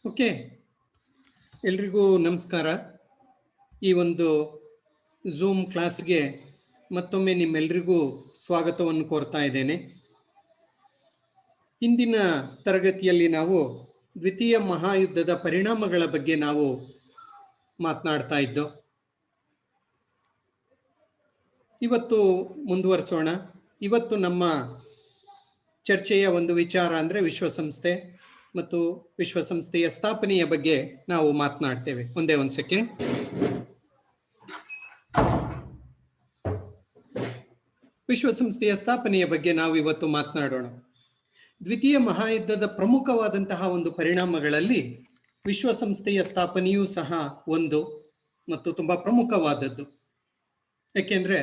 Okay, ಎಲ್ರಿಗೂ ನಮಸ್ಕಾರ. ಈ ಒಂದು ಝೂಮ್ ಕ್ಲಾಸ್ಗೆ ಮತ್ತೊಮ್ಮೆ ನಿಮ್ಮೆಲ್ರಿಗೂ ಸ್ವಾಗತವನ್ನು ಕೋರ್ತಾ ಇದ್ದೇನೆ. ಇಂದಿನ ತರಗತಿಯಲ್ಲಿ ನಾವು ದ್ವಿತೀಯ ಮಹಾಯುದ್ಧದ ಪರಿಣಾಮಗಳ ಬಗ್ಗೆ ನಾವು ಮಾತನಾಡ್ತಾ ಇದ್ದೋ. ಇವತ್ತು ಮುಂದುವರಿಸೋಣ. ಇವತ್ತು ನಮ್ಮ ಚರ್ಚೆಯ ಒಂದು ವಿಚಾರ ಅಂದರೆ ವಿಶ್ವಸಂಸ್ಥೆ ಮತ್ತು ವಿಶ್ವಸಂಸ್ಥೆಯ ಸ್ಥಾಪನೆಯ ಬಗ್ಗೆ ನಾವು ಮಾತನಾಡ್ತೇವೆ. ಒಂದೇ ಒಂದು ಸೆಕೆಂಡ್. ವಿಶ್ವಸಂಸ್ಥೆಯ ಸ್ಥಾಪನೆಯ ಬಗ್ಗೆ ನಾವು ಇವತ್ತು ಮಾತನಾಡೋಣ. ದ್ವಿತೀಯ ಮಹಾಯುದ್ಧದ ಪ್ರಮುಖವಾದಂತಹ ಒಂದು ಪರಿಣಾಮಗಳಲ್ಲಿ ವಿಶ್ವಸಂಸ್ಥೆಯ ಸ್ಥಾಪನೆಯೂ ಸಹ ಒಂದು ಮತ್ತು ತುಂಬಾ ಪ್ರಮುಖವಾದದ್ದು. ಯಾಕೆಂದ್ರೆ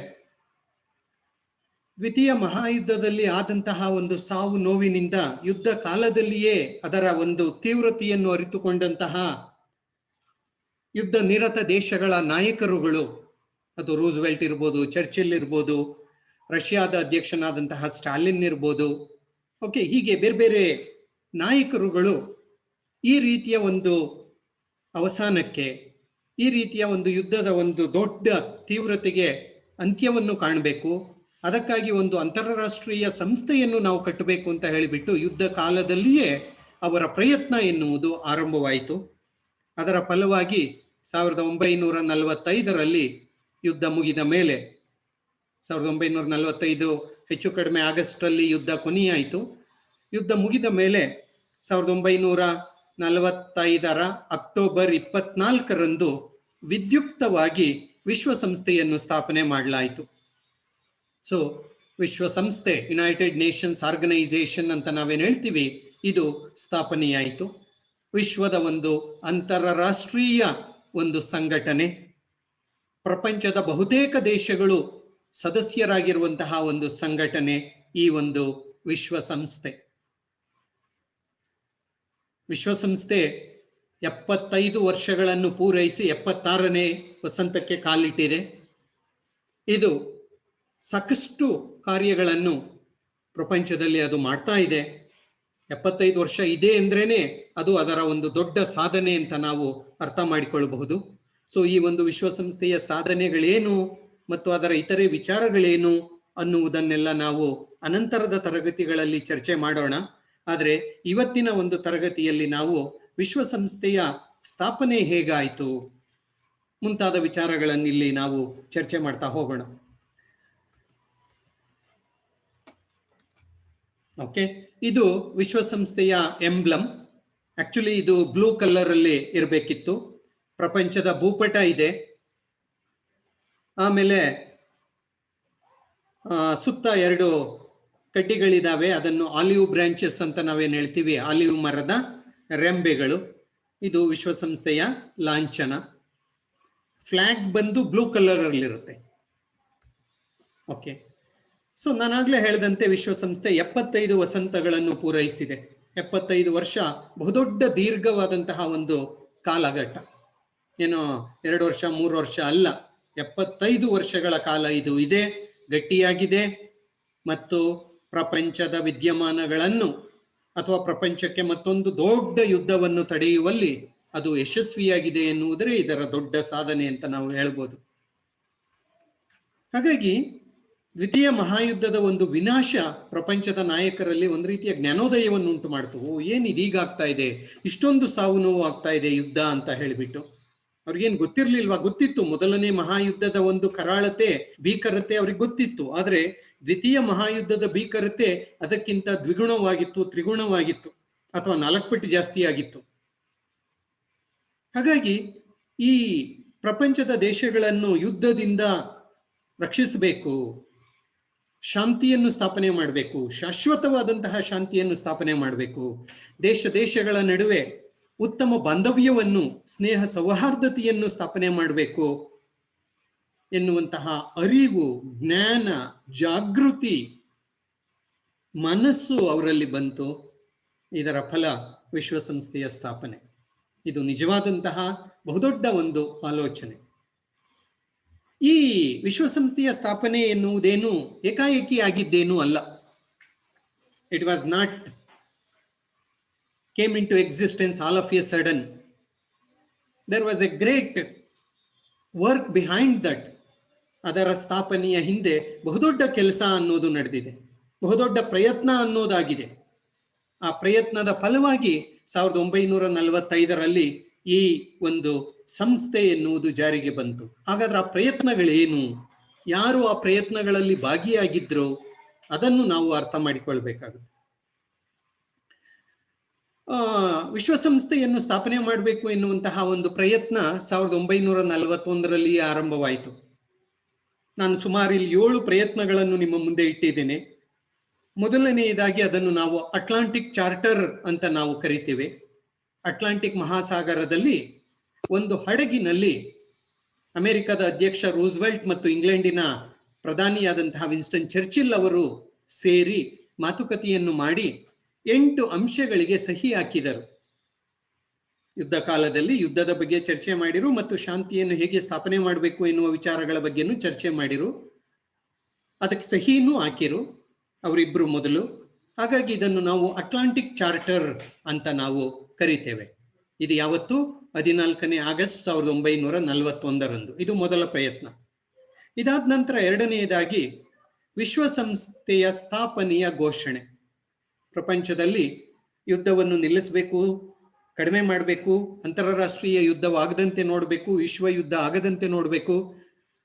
ದ್ವಿತೀಯ ಮಹಾಯುದ್ಧದಲ್ಲಿ ಆದಂತಹ ಒಂದು ಸಾವು ನೋವಿನಿಂದ ಯುದ್ಧ ಕಾಲದಲ್ಲಿಯೇ ಅದರ ಒಂದು ತೀವ್ರತೆಯನ್ನು ಅರಿತುಕೊಂಡಂತಹ ಯುದ್ಧ ನಿರತ ದೇಶಗಳ ನಾಯಕರುಗಳು, ಅದು ರೂಸ್ವೆಲ್ಟ್ ಇರ್ಬೋದು, ಚರ್ಚಿಲ್ ಇರ್ಬೋದು, ರಷ್ಯಾದ ಅಧ್ಯಕ್ಷನಾದಂತಹ ಸ್ಟಾಲಿನ್ ಇರ್ಬೋದು, ಓಕೆ, ಹೀಗೆ ಬೇರೆ ಬೇರೆ ನಾಯಕರುಗಳು ಈ ರೀತಿಯ ಒಂದು ಅವಸಾನಕ್ಕೆ, ಈ ರೀತಿಯ ಒಂದು ಯುದ್ಧದ ಒಂದು ದೊಡ್ಡ ತೀವ್ರತೆಗೆ ಅಂತ್ಯವನ್ನು ಕಾಣಬೇಕು, ಅದಕ್ಕಾಗಿ ಒಂದು ಅಂತಾರಾಷ್ಟ್ರೀಯ ಸಂಸ್ಥೆಯನ್ನು ನಾವು ಕಟ್ಟಬೇಕು ಅಂತ ಹೇಳಿಬಿಟ್ಟು ಯುದ್ಧ ಕಾಲದಲ್ಲಿಯೇ ಅವರ ಪ್ರಯತ್ನ ಎನ್ನುವುದು ಆರಂಭವಾಯಿತು. ಅದರ ಫಲವಾಗಿ 1945ರಲ್ಲಿ ಯುದ್ಧ ಮುಗಿದ ಮೇಲೆ, 1945 ಹೆಚ್ಚು ಕಡಿಮೆ ಆಗಸ್ಟ್ರಲ್ಲಿ ಯುದ್ಧ ಕೊನೆಯಾಯಿತು. ಯುದ್ಧ ಮುಗಿದ ಮೇಲೆ 1945ರ ಅಕ್ಟೋಬರ್ 24ರಂದು ವಿದ್ಯುಕ್ತವಾಗಿ ವಿಶ್ವಸಂಸ್ಥೆಯನ್ನು ಸ್ಥಾಪನೆ ಮಾಡಲಾಯಿತು. ಸೊ ವಿಶ್ವಸಂಸ್ಥೆ, ಯುನೈಟೆಡ್ ನೇಷನ್ಸ್ ಆರ್ಗನೈಸೇಷನ್ ಅಂತ ನಾವೇನು ಹೇಳ್ತೀವಿ, ಇದು ಸ್ಥಾಪನೆಯಾಯಿತು. ವಿಶ್ವದ ಒಂದು ಅಂತಾರಾಷ್ಟ್ರೀಯ ಒಂದು ಸಂಘಟನೆ, ಪ್ರಪಂಚದ ಬಹುತೇಕ ದೇಶಗಳು ಸದಸ್ಯರಾಗಿರುವಂತಹ ಒಂದು ಸಂಘಟನೆ ಈ ಒಂದು ವಿಶ್ವಸಂಸ್ಥೆ. ವಿಶ್ವಸಂಸ್ಥೆ 75 ವರ್ಷಗಳನ್ನು ಪೂರೈಸಿ 76ನೇ ವಸಂತಕ್ಕೆ ಕಾಲಿಟ್ಟಿದೆ. ಇದು ಸಾಕಷ್ಟು ಕಾರ್ಯಗಳನ್ನು ಪ್ರಪಂಚದಲ್ಲಿ ಅದು ಮಾಡ್ತಾ ಇದೆ. 75 ವರ್ಷ ಇದೆ ಅಂದ್ರೇನೆ ಅದು ಅದರ ಒಂದು ದೊಡ್ಡ ಸಾಧನೆ ಅಂತ ನಾವು ಅರ್ಥ ಮಾಡಿಕೊಳ್ಳಬಹುದು. ಸೊ ಈ ಒಂದು ವಿಶ್ವಸಂಸ್ಥೆಯ ಸಾಧನೆಗಳೇನು ಮತ್ತು ಅದರ ಇತರೆ ವಿಚಾರಗಳೇನು ಅನ್ನುವುದನ್ನೆಲ್ಲ ನಾವು ಅನಂತರದ ತರಗತಿಗಳಲ್ಲಿ ಚರ್ಚೆ ಮಾಡೋಣ. ಆದರೆ ಇವತ್ತಿನ ಒಂದು ತರಗತಿಯಲ್ಲಿ ನಾವು ವಿಶ್ವಸಂಸ್ಥೆಯ ಸ್ಥಾಪನೆ ಹೇಗಾಯಿತು ಮುಂತಾದ ವಿಚಾರಗಳನ್ನಿಲ್ಲಿ ನಾವು ಚರ್ಚೆ ಮಾಡ್ತಾ ಹೋಗೋಣ. ಓಕೆ, ಇದು ವಿಶ್ವಸಂಸ್ಥೆಯ ಎಂಬ್ಲಮ್. ಆಕ್ಚುಲಿ ಇದು ಬ್ಲೂ ಕಲರ್ ಅಲ್ಲಿ ಇರಬೇಕಿತ್ತು. ಪ್ರಪಂಚದ ಭೂಪಟ ಇದೆ, ಆಮೇಲೆ ಸುತ್ತ 2 ಕಡ್ಡಿಗಳಿದಾವೆ. ಅದನ್ನು ಆಲಿವ್ ಬ್ರಾಂಚಸ್ ಅಂತ ನಾವೇನು ಹೇಳ್ತೀವಿ, ಆಲಿವ್ ಮರದ ರೆಂಬೆಗಳು. ಇದು ವಿಶ್ವಸಂಸ್ಥೆಯ ಲಾಂಛನ. ಫ್ಲಾಗ್ ಬಂದು ಬ್ಲೂ ಕಲರ್ ಅಲ್ಲಿ ಇರುತ್ತೆ. ಓಕೆ, ಸೊ ನಾನಾಗಲೇ ಹೇಳಿದಂತೆ ವಿಶ್ವಸಂಸ್ಥೆ 75 ವಸಂತಗಳನ್ನು ಪೂರೈಸಿದೆ. 75 ವರ್ಷ ಬಹುದೊಡ್ಡ ದೀರ್ಘವಾದಂತಹ ಒಂದು ಕಾಲಘಟ್ಟ. ಏನೋ 2 ವರ್ಷ 3 ವರ್ಷ ಅಲ್ಲ, 75 ವರ್ಷಗಳ ಕಾಲ ಇದು ಇದೆ, ಗಟ್ಟಿಯಾಗಿದೆ. ಮತ್ತು ಪ್ರಪಂಚದ ವಿದ್ಯಮಾನಗಳನ್ನು ಅಥವಾ ಪ್ರಪಂಚಕ್ಕೆ ಮತ್ತೊಂದು ದೊಡ್ಡ ಯುದ್ಧವನ್ನು ತಡೆಯುವಲ್ಲಿ ಅದು ಯಶಸ್ವಿಯಾಗಿದೆ ಎನ್ನುವುದೇ ಇದರ ದೊಡ್ಡ ಸಾಧನೆ ಅಂತ ನಾವು ಹೇಳ್ಬೋದು. ಹಾಗಾಗಿ ದ್ವಿತೀಯ ಮಹಾಯುದ್ಧದ ಒಂದು ವಿನಾಶ ಪ್ರಪಂಚದ ನಾಯಕರಲ್ಲಿ ಒಂದು ರೀತಿಯ ಜ್ಞಾನೋದಯವನ್ನು ಉಂಟು ಮಾಡ್ತು. ಏನಿದೀಗ ಆಗ್ತಾ ಇದೆ, ಇಷ್ಟೊಂದು ಸಾವು ನೋವು ಆಗ್ತಾ ಇದೆ ಯುದ್ಧ ಅಂತ ಹೇಳಿಬಿಟ್ಟು. ಅವ್ರಿಗೇನು ಗೊತ್ತಿರ್ಲಿಲ್ವಾ? ಗೊತ್ತಿತ್ತು, ಮೊದಲನೇ ಮಹಾಯುದ್ಧದ ಒಂದು ಕರಾಳತೆ, ಭೀಕರತೆ ಅವ್ರಿಗೆ ಗೊತ್ತಿತ್ತು. ಆದ್ರೆ ದ್ವಿತೀಯ ಮಹಾಯುದ್ಧದ ಭೀಕರತೆ ಅದಕ್ಕಿಂತ ದ್ವಿಗುಣವಾಗಿತ್ತು, ತ್ರಿಗುಣವಾಗಿತ್ತು, ಅಥವಾ 4 ಪಟ್ಟು ಜಾಸ್ತಿ ಆಗಿತ್ತು. ಹಾಗಾಗಿ ಈ ಪ್ರಪಂಚದ ದೇಶಗಳನ್ನು ಯುದ್ಧದಿಂದ ರಕ್ಷಿಸಬೇಕು, ಶಾಂತಿಯನ್ನು ಸ್ಥಾಪನೆ ಮಾಡಬೇಕು, ಶಾಶ್ವತವಾದಂತಹ ಶಾಂತಿಯನ್ನು ಸ್ಥಾಪನೆ ಮಾಡಬೇಕು, ದೇಶಗಳ ನಡುವೆ ಉತ್ತಮ ಬಾಂಧವ್ಯವನ್ನು, ಸ್ನೇಹ ಸೌಹಾರ್ದತೆಯನ್ನು ಸ್ಥಾಪನೆ ಮಾಡಬೇಕು ಎನ್ನುವಂತಹ ಅರಿವು, ಜ್ಞಾನ, ಜಾಗೃತಿ, ಮನಸ್ಸು ಅವರಲ್ಲಿ ಬಂತು. ಇದರ ಫಲ ವಿಶ್ವಸಂಸ್ಥೆಯ ಸ್ಥಾಪನೆ. ಇದು ನಿಜವಾದಂತಹ ಬಹುದೊಡ್ಡ ಒಂದು ಆಲೋಚನೆ. ಈ ವಿಶ್ವಸಂಸ್ಥೆಯ ಸ್ಥಾಪನೆ ಎನ್ನುವುದೇನು ಏಕಾಏಕಿ ಆಗಿದ್ದೇನೂ ಅಲ್ಲ. It was not came into existence all of a sudden. There was a great work behind that. ಅದರ ಸ್ಥಾಪನೆಯ ಹಿಂದೆ ಬಹುದೊಡ್ಡ ಕೆಲಸ ಅನ್ನೋದು ನಡೆದಿದೆ, ಬಹುದೊಡ್ಡ ಪ್ರಯತ್ನ ಅನ್ನೋದಾಗಿದೆ. ಆ ಪ್ರಯತ್ನದ ಫಲವಾಗಿ 1945ರಲ್ಲಿ ಈ ಒಂದು ಸಂಸ್ಥೆ ಎನ್ನುವುದು ಜಾರಿಗೆ ಬಂತು. ಹಾಗಾದ್ರೆ ಆ ಪ್ರಯತ್ನಗಳೇನು, ಯಾರು ಆ ಪ್ರಯತ್ನಗಳಲ್ಲಿ ಭಾಗಿಯಾಗಿದ್ರು, ಅದನ್ನು ನಾವು ಅರ್ಥ ಮಾಡಿಕೊಳ್ಬೇಕಾಗುತ್ತೆ. ವಿಶ್ವಸಂಸ್ಥೆಯನ್ನು ಸ್ಥಾಪನೆ ಮಾಡಬೇಕು ಎನ್ನುವಂತಹ ಒಂದು ಪ್ರಯತ್ನ 1941ರಲ್ಲಿ ಆರಂಭವಾಯಿತು. ನಾನು ಸುಮಾರು ಇಲ್ಲಿ 7 ಪ್ರಯತ್ನಗಳನ್ನು ನಿಮ್ಮ ಮುಂದೆ ಇಟ್ಟಿದ್ದೇನೆ. ಮೊದಲನೆಯದಾಗಿ ಅದನ್ನು ನಾವು ಅಟ್ಲಾಂಟಿಕ್ ಚಾರ್ಟರ್ ಅಂತ ನಾವು ಕರಿತೇವೆ. ಅಟ್ಲಾಂಟಿಕ್ ಮಹಾಸಾಗರದಲ್ಲಿ ಒಂದು ಹಡಗಿನಲ್ಲಿ ಅಮೆರಿಕದ ಅಧ್ಯಕ್ಷ ರೂಸ್ವೆಲ್ಟ್ ಮತ್ತು ಇಂಗ್ಲೆಂಡಿನ ಪ್ರಧಾನಿಯಾದಂತಹ ವಿನ್ಸ್ಟನ್ ಚರ್ಚಿಲ್ ಅವರು ಸೇರಿ ಮಾತುಕತೆಯನ್ನು ಮಾಡಿ 8 ಅಂಶಗಳಿಗೆ ಸಹಿ ಹಾಕಿದರು. ಯುದ್ಧ ಕಾಲದಲ್ಲಿ ಯುದ್ಧದ ಬಗ್ಗೆ ಚರ್ಚೆ ಮಾಡಿರು ಮತ್ತು ಶಾಂತಿಯನ್ನು ಹೇಗೆ ಸ್ಥಾಪನೆ ಮಾಡಬೇಕು ಎನ್ನುವ ವಿಚಾರಗಳ ಬಗ್ಗೆನೂ ಚರ್ಚೆ ಮಾಡಿರು. ಅದಕ್ಕೆ ಸಹಿನೂ ಹಾಕಿರು ಅವರಿಬ್ರು ಮೊದಲು. ಹಾಗಾಗಿ ಇದನ್ನು ನಾವು ಅಟ್ಲಾಂಟಿಕ್ ಚಾರ್ಟರ್ ಅಂತ ನಾವು ಕರಿತೇವೆ. ಇದು ಯಾವತ್ತು 14ನೇ ಆಗಸ್ಟ್ 1941ರಂದು. ಇದು ಮೊದಲ ಪ್ರಯತ್ನ. ಇದಾದ ನಂತರ ಎರಡನೆಯದಾಗಿ ವಿಶ್ವಸಂಸ್ಥೆಯ ಸ್ಥಾಪನೆಯ ಘೋಷಣೆ. ಪ್ರಪಂಚದಲ್ಲಿ ಯುದ್ಧವನ್ನು ನಿಲ್ಲಿಸಬೇಕು, ಕಡಿಮೆ ಮಾಡಬೇಕು, ಅಂತಾರಾಷ್ಟ್ರೀಯ ಯುದ್ಧವಾಗದಂತೆ ನೋಡಬೇಕು, ವಿಶ್ವ ಯುದ್ಧ ಆಗದಂತೆ ನೋಡಬೇಕು,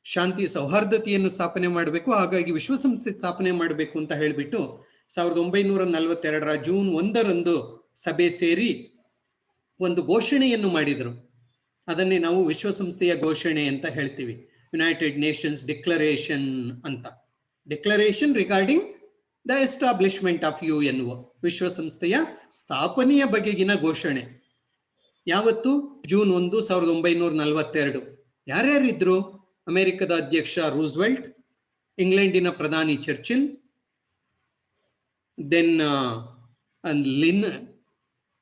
ಶಾಂತಿ ಸೌಹಾರ್ದತೆಯನ್ನು ಸ್ಥಾಪನೆ ಮಾಡಬೇಕು. ಹಾಗಾಗಿ ವಿಶ್ವಸಂಸ್ಥೆ ಸ್ಥಾಪನೆ ಮಾಡಬೇಕು ಅಂತ ಹೇಳಿಬಿಟ್ಟು 1942ರ ಜೂನ್ 1ರಂದು ಸಭೆ ಸೇರಿ ಒಂದು ಘೋಷಣೆಯನ್ನು ಮಾಡಿದರು. ಅದನ್ನೇ ನಾವು ವಿಶ್ವಸಂಸ್ಥೆಯ ಘೋಷಣೆ ಅಂತ ಹೇಳ್ತೀವಿ. ಯುನೈಟೆಡ್ ನೇಷನ್ಸ್ ಡಿಕ್ಲರೇಷನ್ ಅಂತ. Declaration regarding the establishment of U ಎನ್ನುವ ವಿಶ್ವಸಂಸ್ಥೆಯ ಸ್ಥಾಪನೆಯ ಬಗೆಗಿನ ಘೋಷಣೆ. ಯಾವತ್ತು? ಜೂನ್ 1, 1942. ಯಾರ್ಯಾರಿದ್ರು? ಅಮೆರಿಕದ ಅಧ್ಯಕ್ಷ ರೂಸ್ವೆಲ್ಟ್, ಇಂಗ್ಲೆಂಡಿನ ಪ್ರಧಾನಿ ಚರ್ಚಿಲ್, ದೆನ್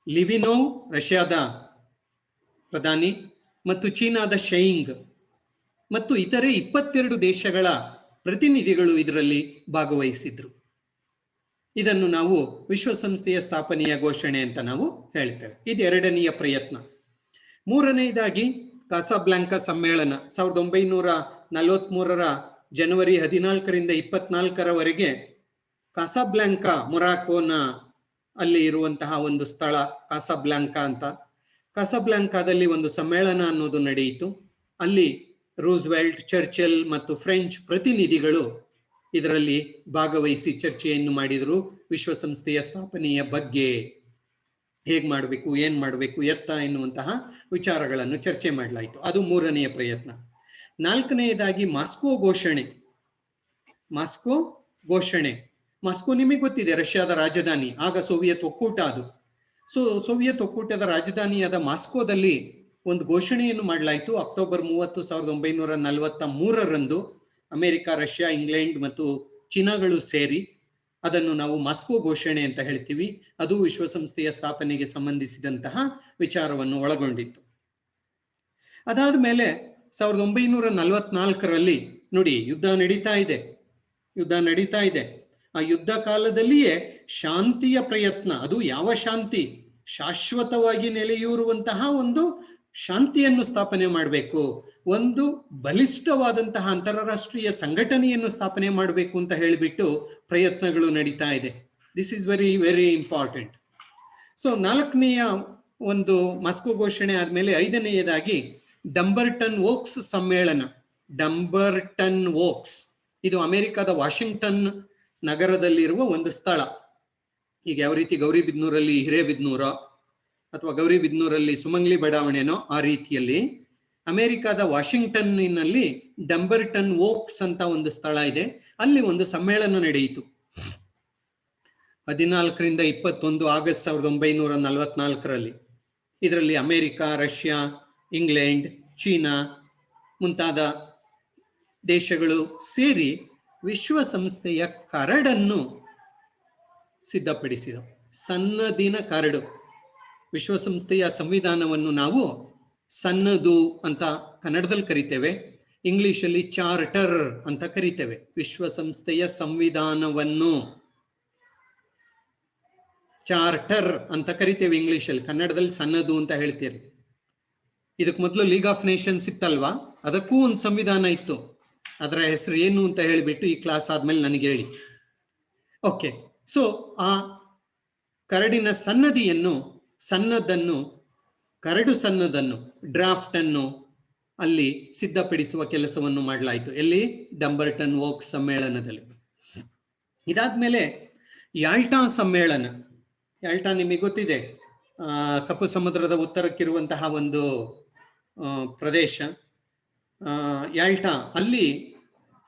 ಲಿವಿನೋವ್ ರಷ್ಯಾದ ಪ್ರಧಾನಿ, ಮತ್ತು ಚೀನಾದ ಶೈಯಿಂಗ್, ಮತ್ತು ಇತರೆ 22 ದೇಶಗಳ ಪ್ರತಿನಿಧಿಗಳು ಇದರಲ್ಲಿ ಭಾಗವಹಿಸಿದ್ರು. ಇದನ್ನು ನಾವು ವಿಶ್ವಸಂಸ್ಥೆಯ ಸ್ಥಾಪನೆಯ ಘೋಷಣೆ ಅಂತ ನಾವು ಹೇಳ್ತೇವೆ. ಇದು ಎರಡನೆಯ ಪ್ರಯತ್ನ. ಮೂರನೆಯದಾಗಿ ಕಾಸಾಬ್ಲಾಂಕಾ ಸಮ್ಮೇಳನ 1943ರ ಜನವರಿ 14ರಿಂದ 24ರವರೆಗೆ ಕಾಸಾಬ್ಲಾಂಕಾ, ಮೊರಾಕೋನ ಅಲ್ಲಿ ಇರುವಂತಹ ಒಂದು ಸ್ಥಳ ಕಾಸಾಬ್ಲಾಂಕಾ ಅಂತ. ಕಾಸಾಬ್ಲಾಂಕಾದಲ್ಲಿ ಒಂದು ಸಮ್ಮೇಳನ ಅನ್ನೋದು ನಡೆಯಿತು. ಅಲ್ಲಿ ರೂಸ್ವೆಲ್ಟ್, ಚರ್ಚಿಲ್ ಮತ್ತು ಫ್ರೆಂಚ್ ಪ್ರತಿನಿಧಿಗಳು ಇದರಲ್ಲಿ ಭಾಗವಹಿಸಿ ಚರ್ಚೆಯನ್ನು ಮಾಡಿದರು. ವಿಶ್ವಸಂಸ್ಥೆಯ ಸ್ಥಾಪನೆಯ ಬಗ್ಗೆ ಹೇಗೆ ಮಾಡಬೇಕು, ಏನ್ ಮಾಡಬೇಕು, ಎತ್ತ ಎನ್ನುವಂತಹ ವಿಚಾರಗಳನ್ನು ಚರ್ಚೆ ಮಾಡಲಾಯಿತು. ಅದು ಮೂರನೆಯ ಪ್ರಯತ್ನ. ನಾಲ್ಕನೆಯದಾಗಿ ಮಾಸ್ಕೋ ಘೋಷಣೆ. ಮಾಸ್ಕೋ ಘೋಷಣೆ. ಮಾಸ್ಕೋ ನಿಮಗೆ ಗೊತ್ತಿದೆ, ರಷ್ಯಾದ ರಾಜಧಾನಿ. ಆಗ ಸೋವಿಯತ್ ಒಕ್ಕೂಟ ಅದು. ಸೋವಿಯತ್ ಒಕ್ಕೂಟದ ರಾಜಧಾನಿಯಾದ ಮಾಸ್ಕೋದಲ್ಲಿ ಒಂದು ಘೋಷಣೆಯನ್ನು ಮಾಡಲಾಯಿತು. ಅಕ್ಟೋಬರ್ 30, 1943ರಂದು ಅಮೆರಿಕ, ರಷ್ಯಾ, ಇಂಗ್ಲೆಂಡ್ ಮತ್ತು ಚೀನಾಗಳು ಸೇರಿ ಅದನ್ನು ನಾವು ಮಾಸ್ಕೋ ಘೋಷಣೆ ಅಂತ ಹೇಳ್ತೀವಿ. ಅದು ವಿಶ್ವಸಂಸ್ಥೆಯ ಸ್ಥಾಪನೆಗೆ ಸಂಬಂಧಿಸಿದಂತಹ ವಿಚಾರವನ್ನು ಒಳಗೊಂಡಿತ್ತು. ಅದಾದ ಮೇಲೆ 1944ರಲ್ಲಿ ನೋಡಿ, ಯುದ್ಧ ನಡೀತಾ ಇದೆ. ಆ ಯುದ್ಧ ಕಾಲದಲ್ಲಿಯೇ ಶಾಂತಿಯ ಪ್ರಯತ್ನ. ಅದು ಯಾವ ಶಾಂತಿ? ಶಾಶ್ವತವಾಗಿ ನೆಲೆಯೂರುವಂತಹ ಒಂದು ಶಾಂತಿಯನ್ನು ಸ್ಥಾಪನೆ ಮಾಡಬೇಕು, ಒಂದು ಬಲಿಷ್ಠವಾದಂತಹ ಅಂತಾರಾಷ್ಟ್ರೀಯ ಸಂಘಟನೆಯನ್ನು ಸ್ಥಾಪನೆ ಮಾಡಬೇಕು ಅಂತ ಹೇಳಿಬಿಟ್ಟು ಪ್ರಯತ್ನಗಳು ನಡೀತಾ ಇದೆ. This is very very important. So ನಾಲ್ಕನೆಯ ಒಂದು ಮಾಸ್ಕೋ ಘೋಷಣೆ ಆದ್ಮೇಲೆ ಐದನೆಯದಾಗಿ ಡಂಬರ್ಟನ್ ಓಕ್ಸ್ ಸಮ್ಮೇಳನ. ಡಂಬರ್ಟನ್ ಓಕ್ಸ್ ಇದು ಅಮೆರಿಕದ ವಾಷಿಂಗ್ಟನ್ ನಗರದಲ್ಲಿರುವ ಒಂದು ಸ್ಥಳ. ಈಗ ಯಾವ ರೀತಿ ಗೌರಿಬಿದನೂರಲ್ಲಿ ಹಿರೇಬಿದನೂರ ಅಥವಾ ಗೌರಿಬಿದನೂರಲ್ಲಿ ಸುಮಂಗ್ಲಿ ಬಡಾವಣೆನೋ ಆ ರೀತಿಯಲ್ಲಿ ಅಮೆರಿಕದ ವಾಷಿಂಗ್ಟನ್ನಿನಲ್ಲಿ ಡಂಬರ್ಟನ್ ಓಕ್ಸ್ ಅಂತ ಒಂದು ಸ್ಥಳ ಇದೆ. ಅಲ್ಲಿ ಒಂದು ಸಮ್ಮೇಳನ ನಡೆಯಿತು 14ರಿಂದ 21 ಆಗಸ್ಟ್ 1944ರಲ್ಲಿ. ಇದರಲ್ಲಿ ಅಮೆರಿಕ, ರಷ್ಯಾ, ಇಂಗ್ಲೆಂಡ್, ಚೀನಾ ಮುಂತಾದ ದೇಶಗಳು ಸೇರಿ ವಿಶ್ವಸಂಸ್ಥೆಯ ಕರಡನ್ನು ಸಿದ್ಧಪಡಿಸಿದವು. ಸನ್ನದಿನ ಕರಡು. ವಿಶ್ವಸಂಸ್ಥೆಯ ಸಂವಿಧಾನವನ್ನು ನಾವು ಸನ್ನದು ಅಂತ ಕನ್ನಡದಲ್ಲಿ ಕರಿತೇವೆ, ಇಂಗ್ಲಿಷಲ್ಲಿ ಚಾರ್ಟರ್ ಅಂತ ಕರಿತೇವೆ. ವಿಶ್ವಸಂಸ್ಥೆಯ ಸಂವಿಧಾನವನ್ನು ಚಾರ್ಟರ್ ಅಂತ ಕರಿತೇವೆ ಇಂಗ್ಲಿಷಲ್ಲಿ, ಕನ್ನಡದಲ್ಲಿ ಸನ್ನದು ಅಂತ ಹೇಳ್ತೀರಿ. ಇದಕ್ಕೆ ಮೊದಲು ಲೀಗ್ ಆಫ್ ನೇಷನ್ಸ್ ಇತ್ತಲ್ವಾ, ಅದಕ್ಕೂ ಒಂದು ಸಂವಿಧಾನ ಇತ್ತು. ಅದರ ಹೆಸರು ಏನು ಅಂತ ಹೇಳಿಬಿಟ್ಟು ಈ ಕ್ಲಾಸ್ ಆದ್ಮೇಲೆ ನನಗೆ ಹೇಳಿ. ಓಕೆ, ಸೊ ಆ ಕರಡಿನ ಸನ್ನದನ್ನು ಕರಡು ಸನ್ನದನ್ನು ಡ್ರಾಫ್ಟ್ ಅನ್ನು ಅಲ್ಲಿ ಸಿದ್ಧಪಡಿಸುವ ಕೆಲಸವನ್ನು ಮಾಡಲಾಯಿತು. ಎಲ್ಲಿ? ಡಂಬರ್ಟನ್ ಓಕ್ಸ್ ಸಮ್ಮೇಳನದಲ್ಲಿ. ಇದಾದ್ಮೇಲೆ ಯಾಲ್ಟಾ ಸಮ್ಮೇಳನ. ಯಾಲ್ಟಾ ನಿಮಗೆ ಗೊತ್ತಿದೆ, ಕಪ್ಪು ಸಮುದ್ರದ ಉತ್ತರಕ್ಕಿರುವಂತಹ ಒಂದು ಪ್ರದೇಶ. ಯಾಲ್ಟಾ ಅಲ್ಲಿ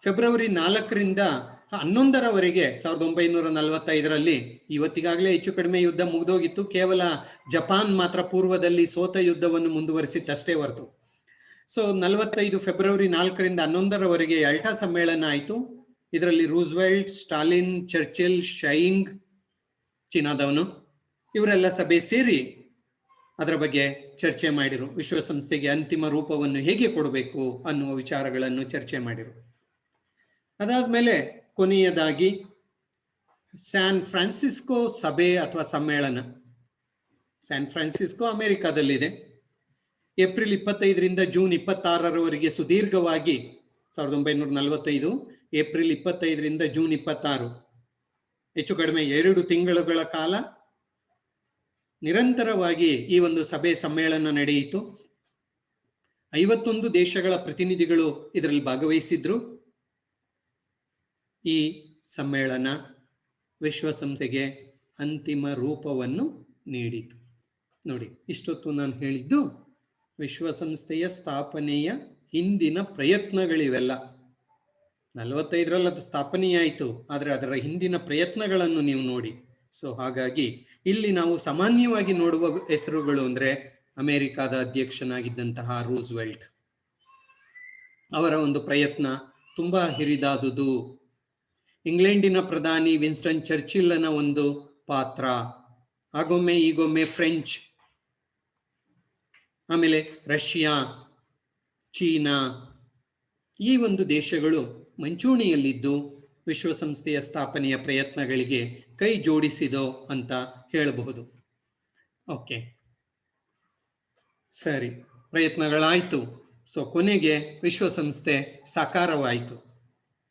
ಫೆಬ್ರವರಿ 4ರಿಂದ 11ರವರೆಗೆ 1945ರಲ್ಲಿ, ಇವತ್ತಿಗಾಗಲೇ ಹೆಚ್ಚು ಕಡಿಮೆ ಯುದ್ಧ ಮುಗಿದೋಗಿತ್ತು. ಕೇವಲ ಜಪಾನ್ ಮಾತ್ರ ಪೂರ್ವದಲ್ಲಿ ಸೋತ ಯುದ್ಧವನ್ನು ಮುಂದುವರಿಸಿತ್ತಷ್ಟೇ ಹೊರತು. ಸೊ 45 ಫೆಬ್ರವರಿ 4ರಿಂದ 11ರವರೆಗೆ ಯಾಲ್ಟಾ ಸಮ್ಮೇಳನ ಆಯಿತು. ಇದರಲ್ಲಿ ರೂಸ್ವೆಲ್ಟ್, ಸ್ಟಾಲಿನ್, ಚರ್ಚಿಲ್, ಶೈಂಗ್, ಚೀನಾದವನು, ಇವರೆಲ್ಲ ಸಭೆ ಸೇರಿ ಅದರ ಬಗ್ಗೆ ಚರ್ಚೆ ಮಾಡಿರು. ವಿಶ್ವಸಂಸ್ಥೆಗೆ ಅಂತಿಮ ರೂಪವನ್ನು ಹೇಗೆ ಕೊಡಬೇಕು ಅನ್ನುವ ವಿಚಾರಗಳನ್ನು ಚರ್ಚೆ ಮಾಡಿರು. ಅದಾದ್ಮೇಲೆ ಕೊನೆಯದಾಗಿ ಸ್ಯಾನ್ ಫ್ರಾನ್ಸಿಸ್ಕೋ ಸಭೆ ಅಥವಾ ಸಮ್ಮೇಳನ. ಸ್ಯಾನ್ ಫ್ರಾನ್ಸಿಸ್ಕೋ ಅಮೆರಿಕಾದಲ್ಲಿದೆ. ಏಪ್ರಿಲ್ 25ರಿಂದ ಜೂನ್ 26ರವರೆಗೆ ಸುದೀರ್ಘವಾಗಿ 1945 ಏಪ್ರಿಲ್ 25ರಿಂದ ಜೂನ್ 26, ಹೆಚ್ಚು ಕಡಿಮೆ 2 ತಿಂಗಳುಗಳ ಕಾಲ ನಿರಂತರವಾಗಿ ಈ ಒಂದು ಸಭೆ ಸಮ್ಮೇಳನ ನಡೆಯಿತು. 51 ದೇಶಗಳ ಪ್ರತಿನಿಧಿಗಳು ಇದರಲ್ಲಿ ಭಾಗವಹಿಸಿದ್ರು. ಈ ಸಮ್ಮೇಳನ ವಿಶ್ವಸಂಸ್ಥೆಗೆ ಅಂತಿಮ ರೂಪವನ್ನು ನೀಡಿತು. ನೋಡಿ, ಇಷ್ಟೊತ್ತು ನಾನು ಹೇಳಿದ್ದು ವಿಶ್ವಸಂಸ್ಥೆಯ ಸ್ಥಾಪನೆಯ ಹಿಂದಿನ ಪ್ರಯತ್ನಗಳಿವೆಲ್ಲ. 45ರಲ್ಲಿ ಅದು ಸ್ಥಾಪನೆಯಾಯಿತು, ಆದರೆ ಅದರ ಹಿಂದಿನ ಪ್ರಯತ್ನಗಳನ್ನು ನೀವು ನೋಡಿ. ಸೊ ಹಾಗಾಗಿ ಇಲ್ಲಿ ನಾವು ಸಾಮಾನ್ಯವಾಗಿ ನೋಡುವ ಹೆಸರುಗಳು ಅಂದ್ರೆ ಅಮೆರಿಕಾದ ಅಧ್ಯಕ್ಷನಾಗಿದ್ದಂತಹ ರೂಸ್ವೆಲ್ಟ್, ಅವರ ಒಂದು ಪ್ರಯತ್ನ ತುಂಬಾ ಹಿರಿದಾದುದು. ಇಂಗ್ಲೆಂಡಿನ ಪ್ರಧಾನಿ ವಿನ್ಸ್ಟನ್ ಚರ್ಚಿಲ್ನ ಒಂದು ಪಾತ್ರ, ಆಗೊಮ್ಮೆ ಈಗೊಮ್ಮೆ ಫ್ರೆಂಚ್, ಆಮೇಲೆ ರಷ್ಯಾ, ಚೀನಾ, ಈ ಒಂದು ದೇಶಗಳು ಮುಂಚೂಣಿಯಲ್ಲಿದ್ದು ವಿಶ್ವಸಂಸ್ಥೆಯ ಸ್ಥಾಪನೆಯ ಪ್ರಯತ್ನಗಳಿಗೆ ಕೈ ಜೋಡಿಸಿದೋ ಅಂತ ಹೇಳಬಹುದು. ಓಕೆ, ಸರಿ, ಪ್ರಯತ್ನಗಳಾಯಿತು. ಸೊ ಕೊನೆಗೆ ವಿಶ್ವಸಂಸ್ಥೆ ಸಾಕಾರವಾಯಿತು,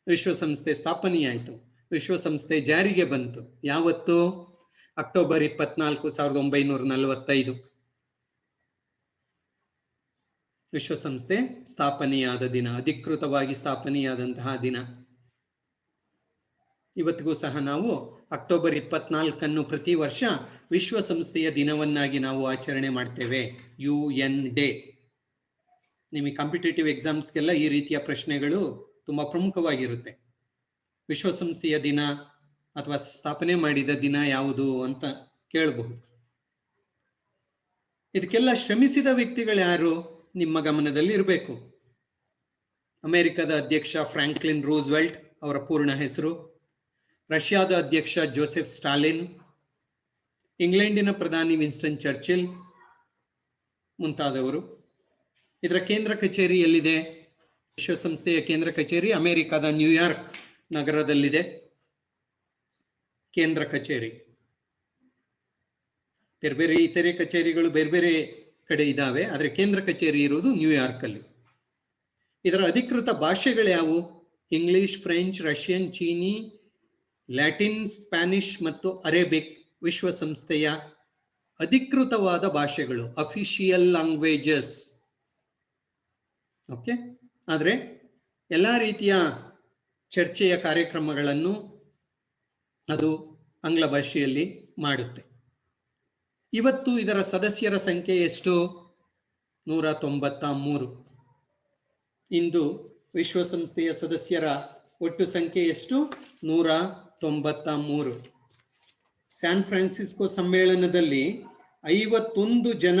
ವಿಶ್ವಸಂಸ್ಥೆ ಸ್ಥಾಪನೆಯಾಯಿತು, ವಿಶ್ವಸಂಸ್ಥೆ ಜಾರಿಗೆ ಬಂತು. ಯಾವತ್ತು? ಅಕ್ಟೋಬರ್ 24, 1945 ವಿಶ್ವಸಂಸ್ಥೆ ಸ್ಥಾಪನೆಯಾದ ದಿನ, ಅಧಿಕೃತವಾಗಿ ಸ್ಥಾಪನೆಯಾದಂತಹ ದಿನ. ಇವತ್ತಿಗೂ ಸಹ ನಾವು ಅಕ್ಟೋಬರ್ 24 ಪ್ರತಿ ವರ್ಷ ವಿಶ್ವಸಂಸ್ಥೆಯ ದಿನವನ್ನಾಗಿ ನಾವು ಆಚರಣೆ ಮಾಡ್ತೇವೆ, UN ಡೇ. ನಿಮಗೆ ಕಾಂಪಿಟೇಟಿವ್ ಎಕ್ಸಾಮ್ಸ್ಗೆಲ್ಲ ಈ ರೀತಿಯ ಪ್ರಶ್ನೆಗಳು ತುಂಬಾ ಪ್ರಮುಖವಾಗಿರುತ್ತೆ. ವಿಶ್ವಸಂಸ್ಥೆಯ ದಿನ ಅಥವಾ ಸ್ಥಾಪನೆ ಮಾಡಿದ ದಿನ ಯಾವುದು ಅಂತ ಕೇಳಬಹುದು. ಇದಕ್ಕೆಲ್ಲ ಶ್ರಮಿಸಿದ ವ್ಯಕ್ತಿಗಳು ಯಾರು ನಿಮ್ಮ ಗಮನದಲ್ಲಿ ಇರಬೇಕು. ಅಮೆರಿಕದ ಅಧ್ಯಕ್ಷ ಫ್ರಾಂಕ್ಲಿನ್ ರೂಸ್ವೆಲ್ಟ್, ಅವರ ಪೂರ್ಣ ಹೆಸರು. ರಷ್ಯಾದ ಅಧ್ಯಕ್ಷ ಜೋಸೆಫ್ ಸ್ಟಾಲಿನ್, ಇಂಗ್ಲೆಂಡಿನ ಪ್ರಧಾನಿ ವಿನ್ಸ್ಟನ್ ಚರ್ಚಿಲ್ ಮುಂತಾದವರು. ಇದರ ಕೇಂದ್ರ ಕಚೇರಿ ಎಲ್ಲಿದೆ? ವಿಶ್ವಸಂಸ್ಥೆಯ ಕೇಂದ್ರ ಕಚೇರಿ ಅಮೆರಿಕದ ನ್ಯೂಯಾರ್ಕ್ ನಗರದಲ್ಲಿದೆ. ಕೇಂದ್ರ ಕಚೇರಿ ಬೇರೆ ಬೇರೆ ಇತರೆ ಕಚೇರಿಗಳು ಬೇರೆ ಬೇರೆ ಕಡೆ ಇದ್ದಾವೆ, ಆದರೆ ಕೇಂದ್ರ ಕಚೇರಿ ಇರುವುದು ನ್ಯೂಯಾರ್ಕ್ ಅಲ್ಲಿ. ಇದರ ಅಧಿಕೃತ ಭಾಷೆಗಳು ಯಾವುವು? ಇಂಗ್ಲಿಷ್, ಫ್ರೆಂಚ್, ರಷ್ಯನ್, ಚೀನಿ, ಲ್ಯಾಟಿನ್, ಸ್ಪ್ಯಾನಿಷ್ ಮತ್ತು ಅರೇಬಿಕ್ ವಿಶ್ವಸಂಸ್ಥೆಯ ಅಧಿಕೃತವಾದ ಭಾಷೆಗಳು, ಅಫಿಷಿಯಲ್ ಲ್ಯಾಂಗ್ವೇಜಸ್. ಓಕೆ, ಆದರೆ ಎಲ್ಲ ರೀತಿಯ ಚರ್ಚೆಯ ಕಾರ್ಯಕ್ರಮಗಳನ್ನು ಅದು ಆಂಗ್ಲ ಭಾಷೆಯಲ್ಲಿ ಮಾಡುತ್ತೆ. ಇವತ್ತು ಇದರ ಸದಸ್ಯರ ಸಂಖ್ಯೆ ಎಷ್ಟು? 193. ಇಂದು ವಿಶ್ವಸಂಸ್ಥೆಯ ಸದಸ್ಯರ ಒಟ್ಟು ಸಂಖ್ಯೆ ಎಷ್ಟು? 193. ಸ್ಯಾನ್ ಫ್ರಾನ್ಸಿಸ್ಕೋ ಸಮ್ಮೇಳನದಲ್ಲಿ 51 ಜನ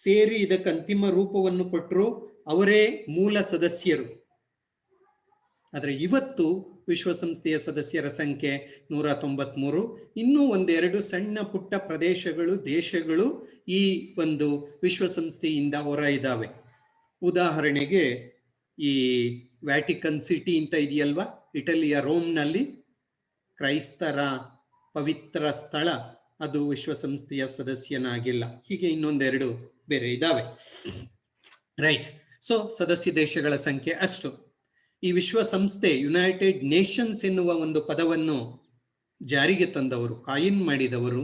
ಸೇರಿ ಇದಕ್ಕೆ ಅಂತಿಮ ರೂಪವನ್ನು ಕೊಟ್ಟರು, ಅವರೇ ಮೂಲ ಸದಸ್ಯರು. ಆದರೆ ಇವತ್ತು ವಿಶ್ವಸಂಸ್ಥೆಯ ಸದಸ್ಯರ ಸಂಖ್ಯೆ 193. ಇನ್ನೂ ಒಂದೆರಡು ಸಣ್ಣ ಪುಟ್ಟ ಪ್ರದೇಶಗಳು, ದೇಶಗಳು ಈ ಒಂದು ವಿಶ್ವಸಂಸ್ಥೆಯಿಂದ ಹೊರ ಇದ್ದಾವೆ. ಉದಾಹರಣೆಗೆ ಈ ವ್ಯಾಟಿಕನ್ ಸಿಟಿ ಅಂತ ಇದೆಯಲ್ವಾ, ಇಟಲಿಯ ರೋಮ್ನಲ್ಲಿ ಕ್ರೈಸ್ತರ ಪವಿತ್ರ ಸ್ಥಳ, ಅದು ವಿಶ್ವಸಂಸ್ಥೆಯ ಸದಸ್ಯನಾಗಿಲ್ಲ. ಹೀಗೆ ಇನ್ನೊಂದೆರಡು ಬೇರೆ ಇದ್ದಾವೆ. ರೈಟ್. ಸೊ ಸದಸ್ಯ ದೇಶಗಳ ಸಂಖ್ಯೆ ಅಷ್ಟು. ಈ ವಿಶ್ವಸಂಸ್ಥೆ ಯುನೈಟೆಡ್ ನೇಷನ್ಸ್ ಎನ್ನುವ ಒಂದು ಪದವನ್ನು ಜಾರಿಗೆ ತಂದವರು, ಕಾಯಿನ್ ಮಾಡಿದವರು,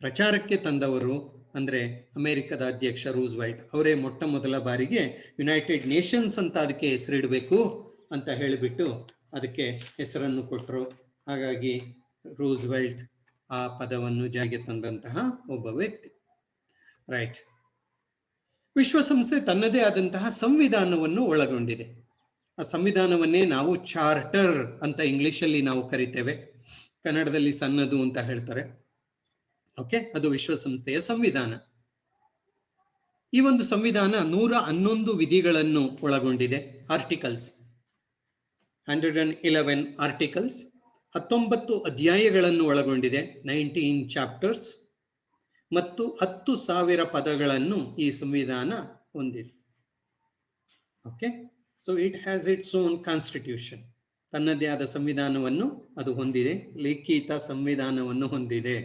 ಪ್ರಚಾರಕ್ಕೆ ತಂದವರು ಅಂದ್ರೆ ಅಮೆರಿಕದ ಅಧ್ಯಕ್ಷ ರೂಸ್ವೆಲ್ಟ್ ಅವರೇ. ಮೊಟ್ಟ ಮೊದಲ ಬಾರಿಗೆ ಯುನೈಟೆಡ್ ನೇಷನ್ಸ್ ಅಂತ ಅದಕ್ಕೆ ಹೆಸರಿಡಬೇಕು ಅಂತ ಹೇಳಿಬಿಟ್ಟು ಅದಕ್ಕೆ ಹೆಸರನ್ನು ಕೊಟ್ಟರು. ಹಾಗಾಗಿ ರೂಸ್ವೆಲ್ಟ್ ಆ ಪದವನ್ನು ಜಾರಿಗೆ ತಂದಂತಹ ಒಬ್ಬ ವ್ಯಕ್ತಿ. ರೈಟ್. ವಿಶ್ವಸಂಸ್ಥೆ ತನ್ನದೇ ಆದಂತಹ ಸಂವಿಧಾನವನ್ನು ಒಳಗೊಂಡಿದೆ. ಆ ಸಂವಿಧಾನವನ್ನೇ ನಾವು ಚಾರ್ಟರ್ ಅಂತ ಇಂಗ್ಲಿಷಲ್ಲಿ ನಾವು ಕರಿತೇವೆ, ಕನ್ನಡದಲ್ಲಿ ಸನ್ನದು ಅಂತ ಹೇಳ್ತಾರೆ. ಓಕೆ, ಅದು ವಿಶ್ವಸಂಸ್ಥೆಯ ಸಂವಿಧಾನ. ಈ ಒಂದು ಸಂವಿಧಾನ 111 ವಿಧಿಗಳನ್ನು ಒಳಗೊಂಡಿದೆ. ಆರ್ಟಿಕಲ್ಸ್ 111 ಆರ್ಟಿಕಲ್ಸ್, 19 ಅಧ್ಯಾಯಗಳನ್ನು ಒಳಗೊಂಡಿದೆ, 19 ಚಾಪ್ಟರ್ಸ್, ಮತ್ತು 10,000 ಪದಗಳನ್ನು ಈ ಸಂವಿಧಾನ ಹೊಂದಿದೆ. Okay, so it has its own constitution. ತನ್ನದೇ ಆದ ಸಂವಿಧಾನವನ್ನು ಅದು ಹೊಂದಿದೆ, ಲಿಖಿತ ಸಂವಿಧಾನವನ್ನು ಹೊಂದಿದೆ.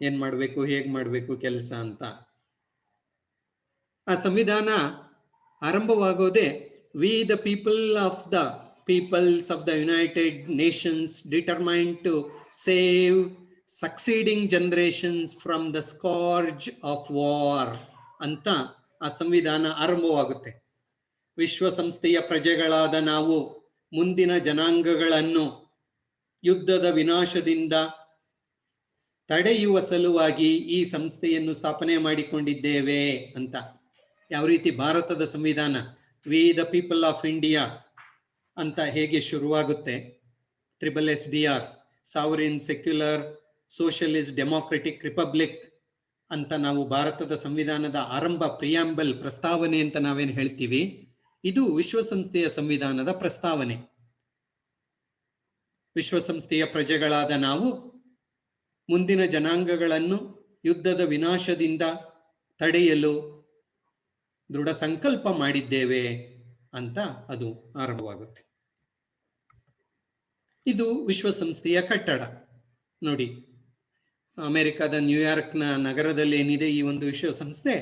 ಏನ್ ಮಾಡಬೇಕು, ಹೇಗೆ ಮಾಡಬೇಕು ಕೆಲಸ ಅಂತ. ಆ ಸಂವಿಧಾನ ಆರಂಭವಾಗೋದೇ we the peoples of the United Nations determine to save succeeding generations from the scourge of war ಅಂತ ಆ ಸಂವಿಧಾನ ಆರಂಭವಾಗುತ್ತೆ. ವಿಶ್ವಸಂಸ್ಥೆಯ ಪ್ರಜೆಗಳಾದ ನಾವು ಮುಂದಿನ ಜನಾಂಗಗಳನ್ನು ಯುದ್ಧದ ವಿನಾಶದಿಂದ ತಡೆಯುವ ಸಲುವಾಗಿ ಈ ಸಂಸ್ಥೆಯನ್ನು ಸ್ಥಾಪನೆ ಮಾಡಿಕೊಂಡಿದ್ದೇವೆ ಅಂತ. ಯಾವ ರೀತಿ ಭಾರತದ ಸಂವಿಧಾನ we the people of India ಅಂತ ಹೇಗೆ ಶುರುವಾಗುತ್ತೆ, SSDR, sovereign secular socialist democratic republic ಅಂತ ನಾವು ಭಾರತದ ಸಂವಿಧಾನದ ಆರಂಭ, ಪ್ರಿಯಾಂಬಲ್, ಪ್ರಸ್ತಾವನೆ ಅಂತ ನಾವೇನು ಹೇಳ್ತೀವಿ, ಇದು ವಿಶ್ವಸಂಸ್ಥೆಯ ಸಂವಿಧಾನದ ಪ್ರಸ್ತಾವನೆ. ವಿಶ್ವಸಂಸ್ಥೆಯ ಪ್ರಜೆಗಳಾದ ನಾವು ಮುಂದಿನ ಜನಾಂಗಗಳನ್ನು ಯುದ್ಧದ ವಿನಾಶದಿಂದ ತಡೆಯಲು ದೃಢ ಸಂಕಲ್ಪ ಮಾಡಿದ್ದೇವೆ ಅಂತ ಅದು ಆರಂಭವಾಗುತ್ತೆ. ಇದು ವಿಶ್ವಸಂಸ್ಥೆಯ ಕಟ್ಟಡ. ನೋಡಿ, ಅಮೆರಿಕದ ನ್ಯೂಯಾರ್ಕ್ನ ನಗರದಲ್ಲಿ ಏನಿದೆ ಈ ಒಂದು ವಿಶ್ವಸಂಸ್ಥೆ,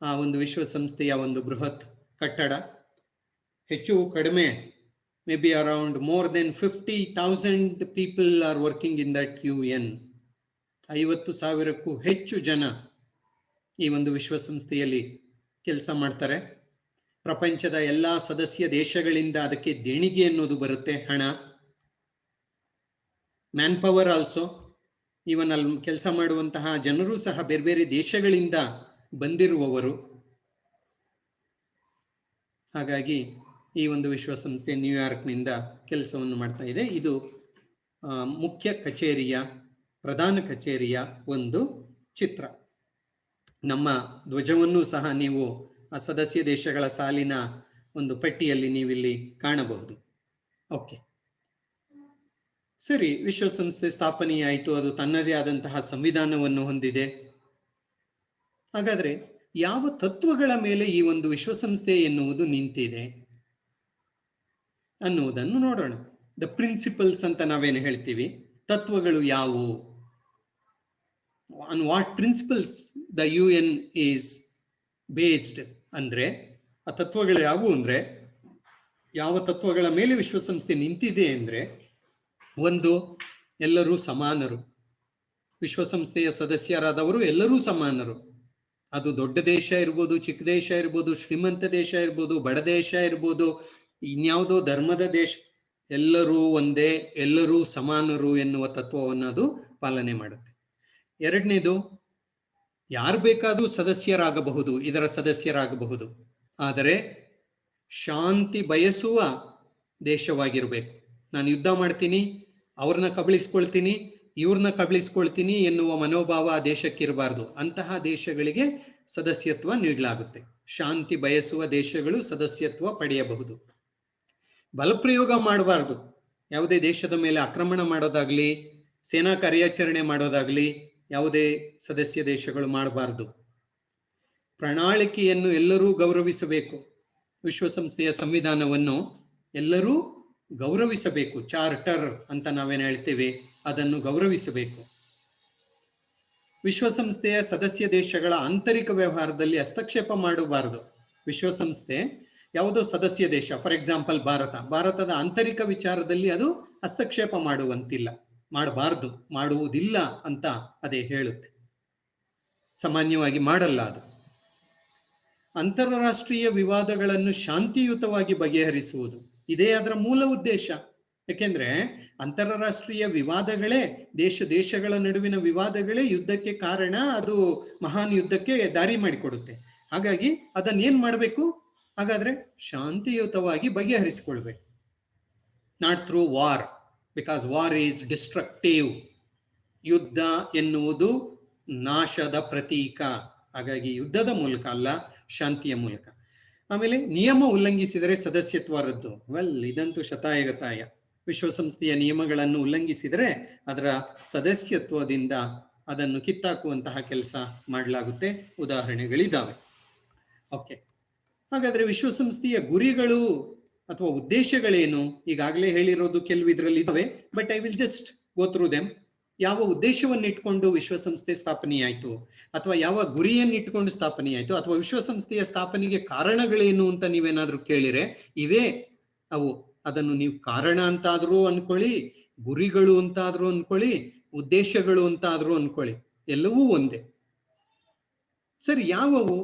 ಆ ಒಂದು ವಿಶ್ವಸಂಸ್ಥೆಯ ಒಂದು ಬೃಹತ್ ಕಟ್ಟಡ. ಹೆಚ್ಚು ಕಡಿಮೆ may be around more than 50,000 people are working in that UN. 50,000ಕ್ಕೂ ಹೆಚ್ಚು ಜನ ಈ ಒಂದು ವಿಶ್ವಸಂಸ್ಥೆಯಲ್ಲಿ ಕೆಲಸ ಮಾಡ್ತಾರೆ. ಪ್ರಪಂಚದ ಎಲ್ಲ ಸದಸ್ಯ ದೇಶಗಳಿಂದ ಅದಕ್ಕೆ ದೇಣಿಗೆ ಅನ್ನೋದು ಬರುತ್ತೆ, ಹಣ. ಮ್ಯಾನ್ ಪವರ್ ಆಲ್ಸೋ, ಈವನ್ ಅಲ್ಲಿ ಕೆಲಸ ಮಾಡುವಂತಹ ಜನರು ಸಹ ಬೇರೆ ಬೇರೆ ದೇಶಗಳಿಂದ ಬಂದಿರುವವರು. ಹಾಗಾಗಿ ಈ ಒಂದು ವಿಶ್ವಸಂಸ್ಥೆ ನ್ಯೂಯಾರ್ಕ್ನಿಂದ ಕೆಲಸವನ್ನು ಮಾಡ್ತಾ ಇದೆ. ಇದು ಮುಖ್ಯ ಕಚೇರಿಯ, ಪ್ರಧಾನ ಕಚೇರಿಯ ಒಂದು ಚಿತ್ರ. ನಮ್ಮ ಧ್ವಜವನ್ನು ಸಹ ನೀವು ಆ ಸದಸ್ಯ ದೇಶಗಳ ಸಾಲಿನ ಒಂದು ಪಟ್ಟಿಯಲ್ಲಿ ನೀವಿಲ್ಲಿ ಕಾಣಬಹುದು. ಓಕೆ, ಸರಿ. ವಿಶ್ವಸಂಸ್ಥೆ ಸ್ಥಾಪನೆಯಾಯಿತು, ಅದು ತನ್ನದೇ ಆದಂತಹ ಸಂವಿಧಾನವನ್ನು ಹೊಂದಿದೆ. ಹಾಗಾದ್ರೆ ಯಾವ ತತ್ವಗಳ ಮೇಲೆ ಈ ಒಂದು ವಿಶ್ವಸಂಸ್ಥೆ ಎನ್ನುವುದು ನಿಂತಿದೆ ಅನ್ನುವುದನ್ನು ನೋಡೋಣ. ದ ಪ್ರಿನ್ಸಿಪಲ್ಸ್ ಅಂತ ನಾವೇನು ಹೇಳ್ತೀವಿ, ತತ್ವಗಳು ಯಾವುವು? On what principles the UN is based ಅಂದ್ರೆ, ಆ ತತ್ವಗಳು ಯಾವುವು ಅಂದ್ರೆ, ಯಾವ ತತ್ವಗಳ ಮೇಲೆ ವಿಶ್ವಸಂಸ್ಥೆ ನಿಂತಿದೆ ಅಂದ್ರೆ, ಒಂದು, ಎಲ್ಲರೂ ಸಮಾನರು. ವಿಶ್ವಸಂಸ್ಥೆಯ ಸದಸ್ಯರಾದವರು ಎಲ್ಲರೂ ಸಮಾನರು. ಅದು ದೊಡ್ಡ ದೇಶ ಇರ್ಬೋದು, ಚಿಕ್ಕ ದೇಶ ಇರ್ಬೋದು, ಶ್ರೀಮಂತ ದೇಶ ಇರ್ಬೋದು, ಬಡ ದೇಶ ಇರ್ಬೋದು, ಇನ್ಯಾವುದೋ ಧರ್ಮದ ದೇಶ, ಎಲ್ಲರೂ ಒಂದೇ, ಎಲ್ಲರೂ ಸಮಾನರು ಎನ್ನುವ ತತ್ವವನ್ನು ಅದು ಪಾಲನೆ ಮಾಡುತ್ತೆ. ಎರಡನೇದು, ಯಾರು ಬೇಕಾದರೂ ಸದಸ್ಯರಾಗಬಹುದು, ಇದರ ಸದಸ್ಯರಾಗಬಹುದು, ಆದರೆ ಶಾಂತಿ ಬಯಸುವ ದೇಶವಾಗಿರಬೇಕು. ನಾನು ಯುದ್ಧ ಮಾಡ್ತೀನಿ, ಅವ್ರನ್ನ ಕಬಳಿಸ್ಕೊಳ್ತೀನಿ, ಇವ್ರನ್ನ ಕಬಳಿಸ್ಕೊಳ್ತೀನಿ ಎನ್ನುವ ಮನೋಭಾವ ಆ ದೇಶಕ್ಕಿರಬಾರ್ದು. ಅಂತಹ ದೇಶಗಳಿಗೆ ಸದಸ್ಯತ್ವ ನೀಡಲಾಗುತ್ತೆ. ಶಾಂತಿ ಬಯಸುವ ದೇಶಗಳು ಸದಸ್ಯತ್ವ ಪಡೆಯಬಹುದು. ಬಲಪ್ರಯೋಗ ಮಾಡಬಾರ್ದು. ಯಾವುದೇ ದೇಶದ ಮೇಲೆ ಆಕ್ರಮಣ ಮಾಡೋದಾಗ್ಲಿ, ಸೇನಾ ಕಾರ್ಯಾಚರಣೆ ಮಾಡೋದಾಗ್ಲಿ ಯಾವುದೇ ಸದಸ್ಯ ದೇಶಗಳು ಮಾಡಬಾರ್ದು. ಪ್ರಣಾಳಿಕೆಯನ್ನು ಎಲ್ಲರೂ ಗೌರವಿಸಬೇಕು. ವಿಶ್ವಸಂಸ್ಥೆಯ ಸಂವಿಧಾನವನ್ನು ಎಲ್ಲರೂ ಗೌರವಿಸಬೇಕು. ಚಾರ್ಟರ್ ಅಂತ ನಾವೇನು ಹೇಳ್ತೇವೆ, ಅದನ್ನು ಗೌರವಿಸಬೇಕು. ವಿಶ್ವಸಂಸ್ಥೆಯ ಸದಸ್ಯ ದೇಶಗಳ ಆಂತರಿಕ ವ್ಯವಹಾರದಲ್ಲಿ ಹಸ್ತಕ್ಷೇಪ ಮಾಡಬಾರದು. ವಿಶ್ವಸಂಸ್ಥೆ ಯಾವುದೋ ಸದಸ್ಯ ದೇಶ, ಫಾರ್ ಎಕ್ಸಾಂಪಲ್ ಭಾರತದ ಆಂತರಿಕ ವಿಚಾರದಲ್ಲಿ ಅದು ಹಸ್ತಕ್ಷೇಪ ಮಾಡುವಂತಿಲ್ಲ, ಮಾಡಬಾರದು, ಮಾಡುವುದಿಲ್ಲ ಅಂತ ಅದೇ ಹೇಳುತ್ತೆ. ಸಾಮಾನ್ಯವಾಗಿ ಮಾಡಲ್ಲ ಅದು. ಅಂತಾರಾಷ್ಟ್ರೀಯ ವಿವಾದಗಳನ್ನು ಶಾಂತಿಯುತವಾಗಿ ಬಗೆಹರಿಸುವುದು, ಇದೇ ಅದರ ಮೂಲ ಉದ್ದೇಶ. ಯಾಕೆಂದ್ರೆ ಅಂತಾರಾಷ್ಟ್ರೀಯ ವಿವಾದಗಳೇ, ದೇಶಗಳ ನಡುವಿನ ವಿವಾದಗಳೇ ಯುದ್ಧಕ್ಕೆ ಕಾರಣ, ಅದು ಮಹಾನ್ ಯುದ್ಧಕ್ಕೆ ದಾರಿ ಮಾಡಿಕೊಡುತ್ತೆ. ಹಾಗಾಗಿ ಅದನ್ನ ಏನ್ ಮಾಡಬೇಕು? ಹಾಗಾದ್ರೆ ಶಾಂತಿಯುತವಾಗಿ ಬಗೆಹರಿಸಿಕೊಳ್ಬೇಕು. Not through war, because war is destructive. ಯುದ್ಧ ಎನ್ನುವುದು ನಾಶದ ಪ್ರತೀಕ. ಹಾಗಾಗಿ ಯುದ್ಧದ ಮೂಲಕ ಅಲ್ಲ, ಶಾಂತಿಯ ಮೂಲಕ. ಆಮೇಲೆ ನಿಯಮ ಉಲ್ಲಂಘಿಸಿದರೆ ಸದಸ್ಯತ್ವ ರದ್ದು. ಇದಂತೂ ಶತಾಯಗತಾಯ. ವಿಶ್ವಸಂಸ್ಥೆಯ ನಿಯಮಗಳನ್ನು ಉಲ್ಲಂಘಿಸಿದರೆ ಅದರ ಸದಸ್ಯತ್ವದಿಂದ ಅದನ್ನು ಕಿತ್ತಾಕುವಂತಹ ಕೆಲಸ ಮಾಡಲಾಗುತ್ತೆ. ಉದಾಹರಣೆಗಳಿದ್ದಾವೆ. ಓಕೆ, ಹಾಗಾದ್ರೆ ವಿಶ್ವಸಂಸ್ಥೆಯ ಗುರಿಗಳು ಅಥವಾ ಉದ್ದೇಶಗಳೇನು? ಈಗಾಗಲೇ ಹೇಳಿರೋದು ಕೆಲವು ಇದರಲ್ಲಿ ಇದ್ದಾವೆ, but I will just go through them. ಯಾವ ಉದ್ದೇಶವನ್ನಿಟ್ಕೊಂಡು ವಿಶ್ವಸಂಸ್ಥೆ ಸ್ಥಾಪನೆಯಾಯಿತು, ಅಥವಾ ಯಾವ ಗುರಿಯನ್ನಿಟ್ಟುಕೊಂಡು ಸ್ಥಾಪನೆಯಾಯಿತು, ಅಥವಾ ವಿಶ್ವಸಂಸ್ಥೆಯ ಸ್ಥಾಪನೆಗೆ ಕಾರಣಗಳೇನು ಅಂತ ನೀವೇನಾದ್ರೂ ಕೇಳಿರೆ ಇವೇ ಅವು. ಅದನ್ನು ನೀವು ಕಾರಣ ಅಂತಾದ್ರೂ ಅನ್ಕೊಳ್ಳಿ, ಗುರಿಗಳು ಅಂತಾದ್ರೂ ಅನ್ಕೊಳ್ಳಿ, ಉದ್ದೇಶಗಳು ಅಂತಾದ್ರೂ ಅನ್ಕೊಳ್ಳಿ, ಎಲ್ಲವೂ ಒಂದೇ. ಸರಿ, ಯಾವುವು?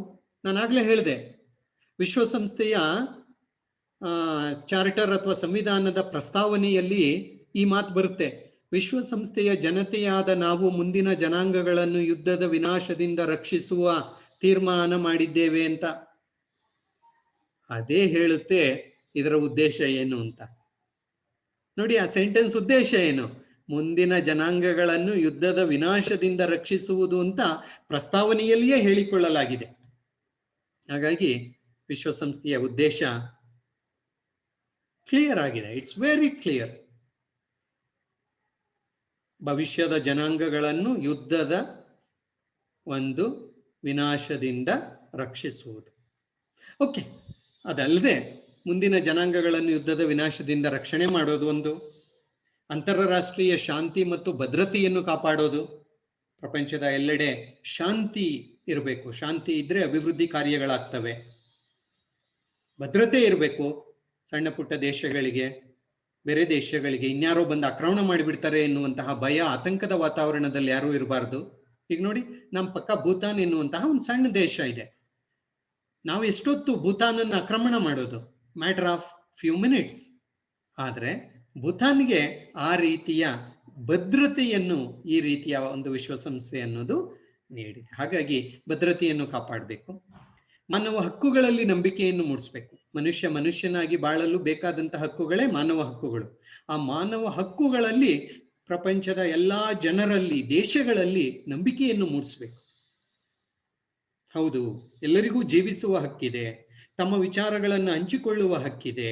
ನಾನಾಗ್ಲೇ ಹೇಳಿದೆ, ವಿಶ್ವಸಂಸ್ಥೆಯ ಚಾರ್ಟರ್ ಅಥವಾ ಸಂವಿಧಾನದ ಪ್ರಸ್ತಾವನೆಯಲ್ಲಿ ಈ ಮಾತು ಬರುತ್ತೆ. ವಿಶ್ವಸಂಸ್ಥೆಯ ಜನತೆಯಾದ ನಾವು ಮುಂದಿನ ಜನಾಂಗಗಳನ್ನು ಯುದ್ಧದ ವಿನಾಶದಿಂದ ರಕ್ಷಿಸುವ ತೀರ್ಮಾನ ಮಾಡಿದ್ದೇವೆ ಅಂತ. ಅದೇ ಹೇಳುತ್ತೆ ಇದರ ಉದ್ದೇಶ ಏನು ಅಂತ. ನೋಡಿ, ಆ ಸೆಂಟೆನ್ಸ್ ಉದ್ದೇಶ ಏನು? ಮುಂದಿನ ಜನಾಂಗಗಳನ್ನು ಯುದ್ಧದ ವಿನಾಶದಿಂದ ರಕ್ಷಿಸುವುದು ಅಂತ ಪ್ರಸ್ತಾವನೆಯಲ್ಲಿಯೇ ಹೇಳಿಕೊಳ್ಳಲಾಗಿದೆ. ಹಾಗಾಗಿ ವಿಶ್ವಸಂಸ್ಥೆಯ ಉದ್ದೇಶ ಕ್ಲಿಯರ್ ಆಗಿದೆ. It's very clear. ಭವಿಷ್ಯದ ಜನಾಂಗಗಳನ್ನು ಯುದ್ಧದ ಒಂದು ವಿನಾಶದಿಂದ ರಕ್ಷಿಸುವುದು. ಓಕೆ, ಅದಲ್ಲದೆ ಮುಂದಿನ ಜನಾಂಗಗಳನ್ನು ಯುದ್ಧದ ವಿನಾಶದಿಂದ ರಕ್ಷಣೆ ಮಾಡೋದು ಒಂದು, ಅಂತಾರಾಷ್ಟ್ರೀಯ ಶಾಂತಿ ಮತ್ತು ಭದ್ರತೆಯನ್ನು ಕಾಪಾಡೋದು. ಪ್ರಪಂಚದ ಎಲ್ಲೆಡೆ ಶಾಂತಿ ಇರಬೇಕು. ಶಾಂತಿ ಇದ್ರೆ ಅಭಿವೃದ್ಧಿ ಕಾರ್ಯಗಳಾಗ್ತವೆ. ಭದ್ರತೆ ಇರಬೇಕು. ಸಣ್ಣ ಪುಟ್ಟ ದೇಶಗಳಿಗೆ, ಬೇರೆ ದೇಶಗಳಿಗೆ ಇನ್ಯಾರೋ ಬಂದು ಆಕ್ರಮಣ ಮಾಡಿಬಿಡ್ತಾರೆ ಎನ್ನುವಂತಹ ಭಯ, ಆತಂಕದ ವಾತಾವರಣದಲ್ಲಿ ಯಾರೂ ಇರಬಾರ್ದು. ಈಗ ನೋಡಿ, ನಮ್ಮ ಪಕ್ಕ ಭೂತಾನ್ ಎನ್ನುವಂತಹ ಒಂದು ಸಣ್ಣ ದೇಶ ಇದೆ. ನಾವು ಎಷ್ಟೊತ್ತು ಭೂತಾನನ್ನು ಆಕ್ರಮಣ ಮಾಡೋದು? Matter of few minutes. ಆದರೆ ಭೂತಾನ್ಗೆ ಆ ರೀತಿಯ ಭದ್ರತೆಯನ್ನು ಈ ರೀತಿಯ ಒಂದು ವಿಶ್ವಸಂಸ್ಥೆ ಅನ್ನೋದು ನೀಡಿದೆ. ಹಾಗಾಗಿ ಭದ್ರತೆಯನ್ನು ಕಾಪಾಡಬೇಕು. ಮಾನವ ಹಕ್ಕುಗಳಲ್ಲಿ ನಂಬಿಕೆಯನ್ನು ಮೂಡಿಸ್ಬೇಕು. ಮನುಷ್ಯನಾಗಿ ಬಾಳಲು ಬೇಕಾದಂತಹ ಹಕ್ಕುಗಳೇ ಮಾನವ ಹಕ್ಕುಗಳು. ಆ ಮಾನವ ಹಕ್ಕುಗಳಲ್ಲಿ ಪ್ರಪಂಚದ ಎಲ್ಲಾ ಜನರಲ್ಲಿ, ದೇಶಗಳಲ್ಲಿ ನಂಬಿಕೆಯನ್ನು ಮೂಡಿಸ್ಬೇಕು. ಹೌದು, ಎಲ್ಲರಿಗೂ ಜೀವಿಸುವ ಹಕ್ಕಿದೆ, ತಮ್ಮ ವಿಚಾರಗಳನ್ನು ಹಂಚಿಕೊಳ್ಳುವ ಹಕ್ಕಿದೆ,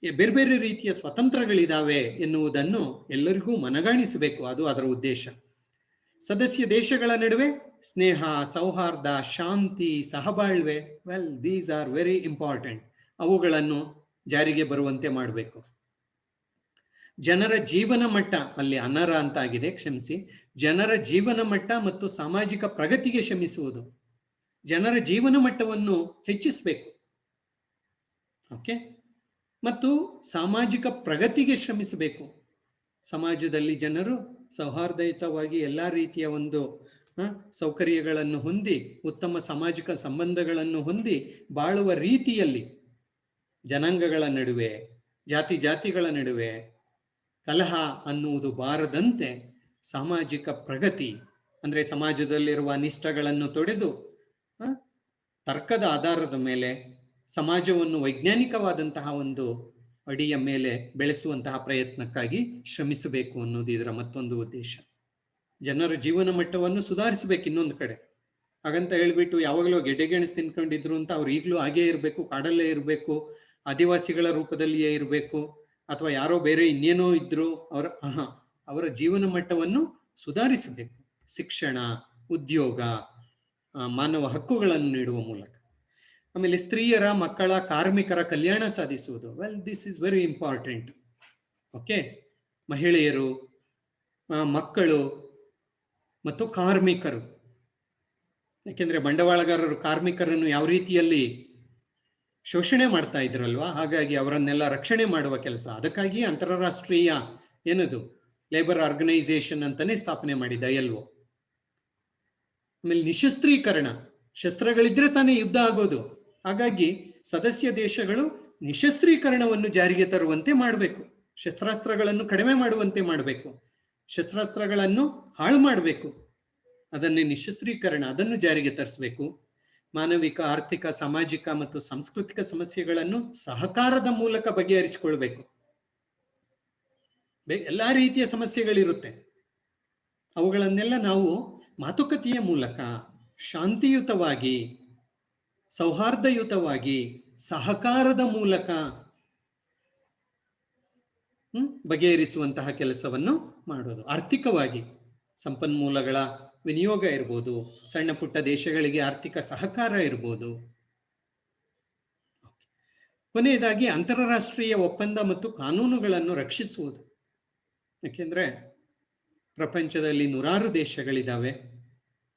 ಬೇರೆ ಬೇರೆ ರೀತಿಯ ಸ್ವತಂತ್ರಗಳಿದಾವೆ ಎನ್ನುವುದನ್ನು ಎಲ್ಲರಿಗೂ ಮನಗಾಣಿಸಬೇಕು. ಅದು ಅದರ ಉದ್ದೇಶ. ಸದಸ್ಯ ದೇಶಗಳ ನಡುವೆ ಸ್ನೇಹ, ಸೌಹಾರ್ದ, ಶಾಂತಿ, ಸಹಬಾಳ್ವೆ, ದೀಸ್ ಆರ್ ವೆರಿ ಇಂಪಾರ್ಟೆಂಟ್. ಅವುಗಳನ್ನು ಜಾರಿಗೆ ಬರುವಂತೆ ಮಾಡಬೇಕು. ಜನರ ಜೀವನ ಮಟ್ಟ, ಅಲ್ಲಿ ಅನರ ಅಂತ ಆಗಿದೆ, ಕ್ಷಮಿಸಿ, ಜನರ ಜೀವನ ಮಟ್ಟ ಮತ್ತು ಸಾಮಾಜಿಕ ಪ್ರಗತಿಗೆ ಶ್ರಮಿಸುವುದು. ಜನರ ಜೀವನ ಮಟ್ಟವನ್ನು ಹೆಚ್ಚಿಸಬೇಕು. ಓಕೆ, ಮತ್ತು ಸಾಮಾಜಿಕ ಪ್ರಗತಿಗೆ ಶ್ರಮಿಸಬೇಕು. ಸಮಾಜದಲ್ಲಿ ಜನರು ಸೌಹಾರ್ದಯುತವಾಗಿ ಎಲ್ಲ ರೀತಿಯ ಒಂದು ಸೌಕರ್ಯಗಳನ್ನು ಹೊಂದಿ, ಉತ್ತಮ ಸಾಮಾಜಿಕ ಸಂಬಂಧಗಳನ್ನು ಹೊಂದಿ ಬಾಳುವ ರೀತಿಯಲ್ಲಿ ಜನಾಂಗಗಳ ನಡುವೆ, ಜಾತಿಗಳ ನಡುವೆ ಕಲಹ ಅನ್ನುವುದು ಬಾರದಂತೆ ಸಾಮಾಜಿಕ ಪ್ರಗತಿ ಅಂದ್ರೆ ಸಮಾಜದಲ್ಲಿರುವ ಅನಿಷ್ಟಗಳನ್ನು ತೊಡೆದು ತರ್ಕದ ಆಧಾರದ ಮೇಲೆ ಸಮಾಜವನ್ನು ವೈಜ್ಞಾನಿಕವಾದಂತಹ ಒಂದು ಅಡಿಯ ಮೇಲೆ ಬೆಳೆಸುವಂತಹ ಪ್ರಯತ್ನಕ್ಕಾಗಿ ಶ್ರಮಿಸಬೇಕು ಅನ್ನೋದು ಇದರ ಮತ್ತೊಂದು ಉದ್ದೇಶ. ಜನರ ಜೀವನ ಮಟ್ಟವನ್ನು ಸುಧಾರಿಸಬೇಕು. ಇನ್ನೊಂದು ಕಡೆ ಹಾಗಂತ ಹೇಳ್ಬಿಟ್ಟು ಯಾವಾಗಲೂ ಗೆಡ್ಡೆಗೆಣಸು ತಿನ್ಕೊಂಡಿದ್ರು ಅಂತ ಅವ್ರು ಈಗಲೂ ಹಾಗೇ ಇರಬೇಕು, ಕಾಡಲ್ಲೇ ಇರಬೇಕು, ಆದಿವಾಸಿಗಳ ರೂಪದಲ್ಲಿಯೇ ಇರಬೇಕು, ಅಥವಾ ಯಾರೋ ಬೇರೆ ಇನ್ನೇನೋ ಇದ್ರು, ಅವರ ಜೀವನ ಮಟ್ಟವನ್ನು ಸುಧಾರಿಸಬೇಕು. ಶಿಕ್ಷಣ, ಉದ್ಯೋಗ, ಮಾನವ ಹಕ್ಕುಗಳನ್ನು ನೀಡುವ ಮೂಲಕ. ಆಮೇಲೆ ಸ್ತ್ರೀಯರ, ಮಕ್ಕಳ, ಕಾರ್ಮಿಕರ ಕಲ್ಯಾಣ ಸಾಧಿಸುವುದು. This is very important. Okay, ಮಹಿಳೆಯರು, ಮಕ್ಕಳು, ಮತ್ತು ಕಾರ್ಮಿಕರು. ಯಾಕೆಂದ್ರೆ ಬಂಡವಾಳಗಾರರು ಕಾರ್ಮಿಕರನ್ನು ಯಾವ ರೀತಿಯಲ್ಲಿ ಶೋಷಣೆ ಮಾಡ್ತಾ ಇದ್ರಲ್ವಾ, ಹಾಗಾಗಿ ಅವರನ್ನೆಲ್ಲ ರಕ್ಷಣೆ ಮಾಡುವ ಕೆಲಸ. ಅದಕ್ಕಾಗಿ ಅಂತಾರಾಷ್ಟ್ರೀಯ ಏನದು ಲೇಬರ್ ಆರ್ಗನೈಸೇಷನ್ ಅಂತಾನೆ ಸ್ಥಾಪನೆ ಮಾಡಿದ ILO. ಆಮೇಲೆ ನಿಶಸ್ತ್ರೀಕರಣ, ಶಸ್ತ್ರಗಳಿದ್ರೆ ತಾನೇ ಯುದ್ಧ ಆಗೋದು. ಹಾಗಾಗಿ ಸದಸ್ಯ ದೇಶಗಳು ನಿಶಸ್ತ್ರೀಕರಣವನ್ನು ಜಾರಿಗೆ ತರುವಂತೆ ಮಾಡಬೇಕು, ಶಸ್ತ್ರಾಸ್ತ್ರಗಳನ್ನು ಕಡಿಮೆ ಮಾಡುವಂತೆ ಮಾಡಬೇಕು, ಶಸ್ತ್ರಾಸ್ತ್ರಗಳನ್ನು ಹಾಳು ಮಾಡಬೇಕು, ಅದನ್ನೇ ನಿಶಸ್ತ್ರೀಕರಣ, ಅದನ್ನು ಜಾರಿಗೆ ತರಿಸಬೇಕು. ಮಾನವಿಕ, ಆರ್ಥಿಕ, ಸಾಮಾಜಿಕ ಮತ್ತು ಸಾಂಸ್ಕೃತಿಕ ಸಮಸ್ಯೆಗಳನ್ನು ಸಹಕಾರದ ಮೂಲಕ ಬಗೆಹರಿಸಿಕೊಳ್ಬೇಕು. ಎಲ್ಲಾ ರೀತಿಯ ಸಮಸ್ಯೆಗಳಿರುತ್ತೆ, ಅವುಗಳನ್ನೆಲ್ಲ ನಾವು ಮಾತುಕತೆಯ ಮೂಲಕ ಶಾಂತಿಯುತವಾಗಿ, ಸೌಹಾರ್ದಯುತವಾಗಿ, ಸಹಕಾರದ ಮೂಲಕ ಬಗೆಹರಿಸುವಂತಹ ಕೆಲಸವನ್ನು ಮಾಡೋದು. ಆರ್ಥಿಕವಾಗಿ ಸಂಪನ್ಮೂಲಗಳ ವಿನಿಯೋಗ ಇರ್ಬೋದು, ಸಣ್ಣ ಪುಟ್ಟ ದೇಶಗಳಿಗೆ ಆರ್ಥಿಕ ಸಹಕಾರ ಇರ್ಬೋದು. ಕೊನೆಯದಾಗಿ ಅಂತಾರಾಷ್ಟ್ರೀಯ ಒಪ್ಪಂದ ಮತ್ತು ಕಾನೂನುಗಳನ್ನು ರಕ್ಷಿಸುವುದು. ಯಾಕೆಂದ್ರೆ ಪ್ರಪಂಚದಲ್ಲಿ ನೂರಾರು ದೇಶಗಳಿದ್ದಾವೆ,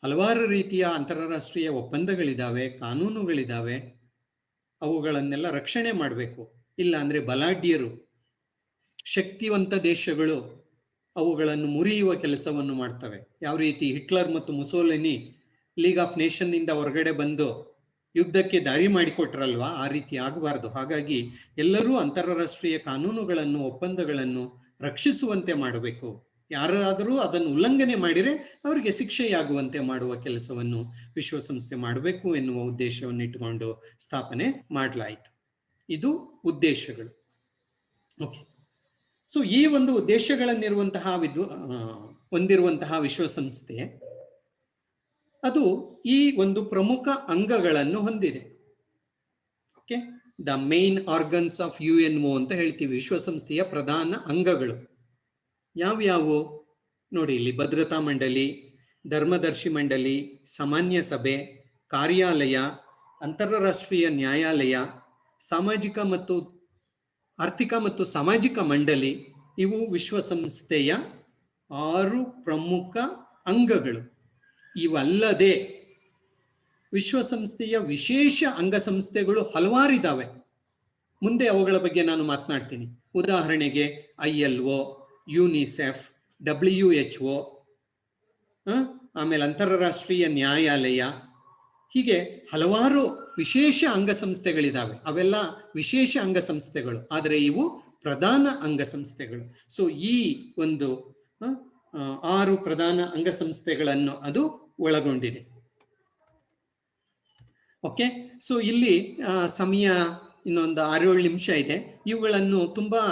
ಹಲವಾರು ರೀತಿಯ ಅಂತಾರಾಷ್ಟ್ರೀಯ ಒಪ್ಪಂದಗಳಿದ್ದಾವೆ, ಕಾನೂನುಗಳಿದ್ದಾವೆ. ಅವುಗಳನ್ನೆಲ್ಲ ರಕ್ಷಣೆ ಮಾಡಬೇಕು. ಇಲ್ಲ ಅಂದ್ರೆ ಬಲಾಢ್ಯರು, ಶಕ್ತಿವಂತ ದೇಶಗಳು ಅವುಗಳನ್ನು ಮುರಿಯುವ ಕೆಲಸವನ್ನು ಮಾಡ್ತವೆ. ಯಾವ ರೀತಿ ಹಿಟ್ಲರ್ ಮತ್ತು ಮುಸೋಲಿನಿ ಲೀಗ್ ಆಫ್ ನೇಷನ್ ಇಂದ ಹೊರಗಡೆ ಬಂದು ಯುದ್ಧಕ್ಕೆ ದಾರಿ ಮಾಡಿಕೊಟ್ರಲ್ವಾ, ಆ ರೀತಿ ಆಗಬಾರ್ದು. ಹಾಗಾಗಿ ಎಲ್ಲರೂ ಅಂತಾರಾಷ್ಟ್ರೀಯ ಕಾನೂನುಗಳನ್ನು, ಒಪ್ಪಂದಗಳನ್ನು ರಕ್ಷಿಸುವಂತೆ ಮಾಡಬೇಕು. ಯಾರಾದರೂ ಅದನ್ನು ಉಲ್ಲಂಘನೆ ಮಾಡಿದರೆ ಅವರಿಗೆ ಶಿಕ್ಷೆಯಾಗುವಂತೆ ಮಾಡುವ ಕೆಲಸವನ್ನು ವಿಶ್ವಸಂಸ್ಥೆ ಮಾಡಬೇಕು ಎನ್ನುವ ಉದ್ದೇಶವನ್ನು ಇಟ್ಟುಕೊಂಡು ಸ್ಥಾಪನೆ ಮಾಡಲಾಯಿತು. ಇದು ಉದ್ದೇಶಗಳು. ಓಕೆ, ಸೊ ಈ ಒಂದು ಉದ್ದೇಶಗಳನ್ನಿರುವಂತಹ ಹೊಂದಿರುವಂತಹ ವಿಶ್ವಸಂಸ್ಥೆ ಅದು ಈ ಒಂದು ಪ್ರಮುಖ ಅಂಗಗಳನ್ನು ಹೊಂದಿದೆ. Okay, the main organs of UNO ಅಂತ ಹೇಳ್ತೀವಿ. ವಿಶ್ವಸಂಸ್ಥೆಯ ಪ್ರಧಾನ ಅಂಗಗಳು ಯಾವ್ಯಾವು ನೋಡಿ ಇಲ್ಲಿ: ಭದ್ರತಾ ಮಂಡಳಿ, ಧರ್ಮದರ್ಶಿ ಮಂಡಳಿ, ಸಾಮಾನ್ಯ ಸಭೆ, ಕಾರ್ಯಾಲಯ, ಅಂತಾರಾಷ್ಟ್ರೀಯ ನ್ಯಾಯಾಲಯ, ಸಾಮಾಜಿಕ ಮತ್ತು ಆರ್ಥಿಕ ಮತ್ತು ಸಾಮಾಜಿಕ ಮಂಡಳಿ. ಇವು ವಿಶ್ವಸಂಸ್ಥೆಯ 6 ಪ್ರಮುಖ ಅಂಗಗಳು. ಇವಲ್ಲದೆ ವಿಶ್ವಸಂಸ್ಥೆಯ ವಿಶೇಷ ಅಂಗಸಂಸ್ಥೆಗಳು ಹಲವಾರಿದ್ದಾವೆ. ಮುಂದೆ ಅವುಗಳ ಬಗ್ಗೆ ನಾನು ಮಾತನಾಡ್ತೀನಿ. ಉದಾಹರಣೆಗೆ ILO, UNICEF, WHO, ಆಮೇಲೆ ಅಂತಾರಾಷ್ಟ್ರೀಯ ನ್ಯಾಯಾಲಯ, ಹೀಗೆ ಹಲವಾರು ವಿಶೇಷ ಅಂಗಸಂಸ್ಥೆಗಳಿದ್ದಾವೆ. ಅವೆಲ್ಲ ವಿಶೇಷ ಅಂಗಸಂಸ್ಥೆಗಳು, ಆದರೆ ಇವು ಪ್ರಧಾನ ಅಂಗಸಂಸ್ಥೆಗಳು. ಸೊ ಈ ಒಂದು 6 ಪ್ರಧಾನ ಅಂಗಸಂಸ್ಥೆಗಳನ್ನು ಅದು ಒಳಗೊಂಡಿದೆ. ಓಕೆ, ಸೊ ಇಲ್ಲಿ ಸಮಯ ಇನ್ನೊಂದು 6-7 ನಿಮಿಷ ಇದೆ. ಇವುಗಳನ್ನು ತುಂಬಾ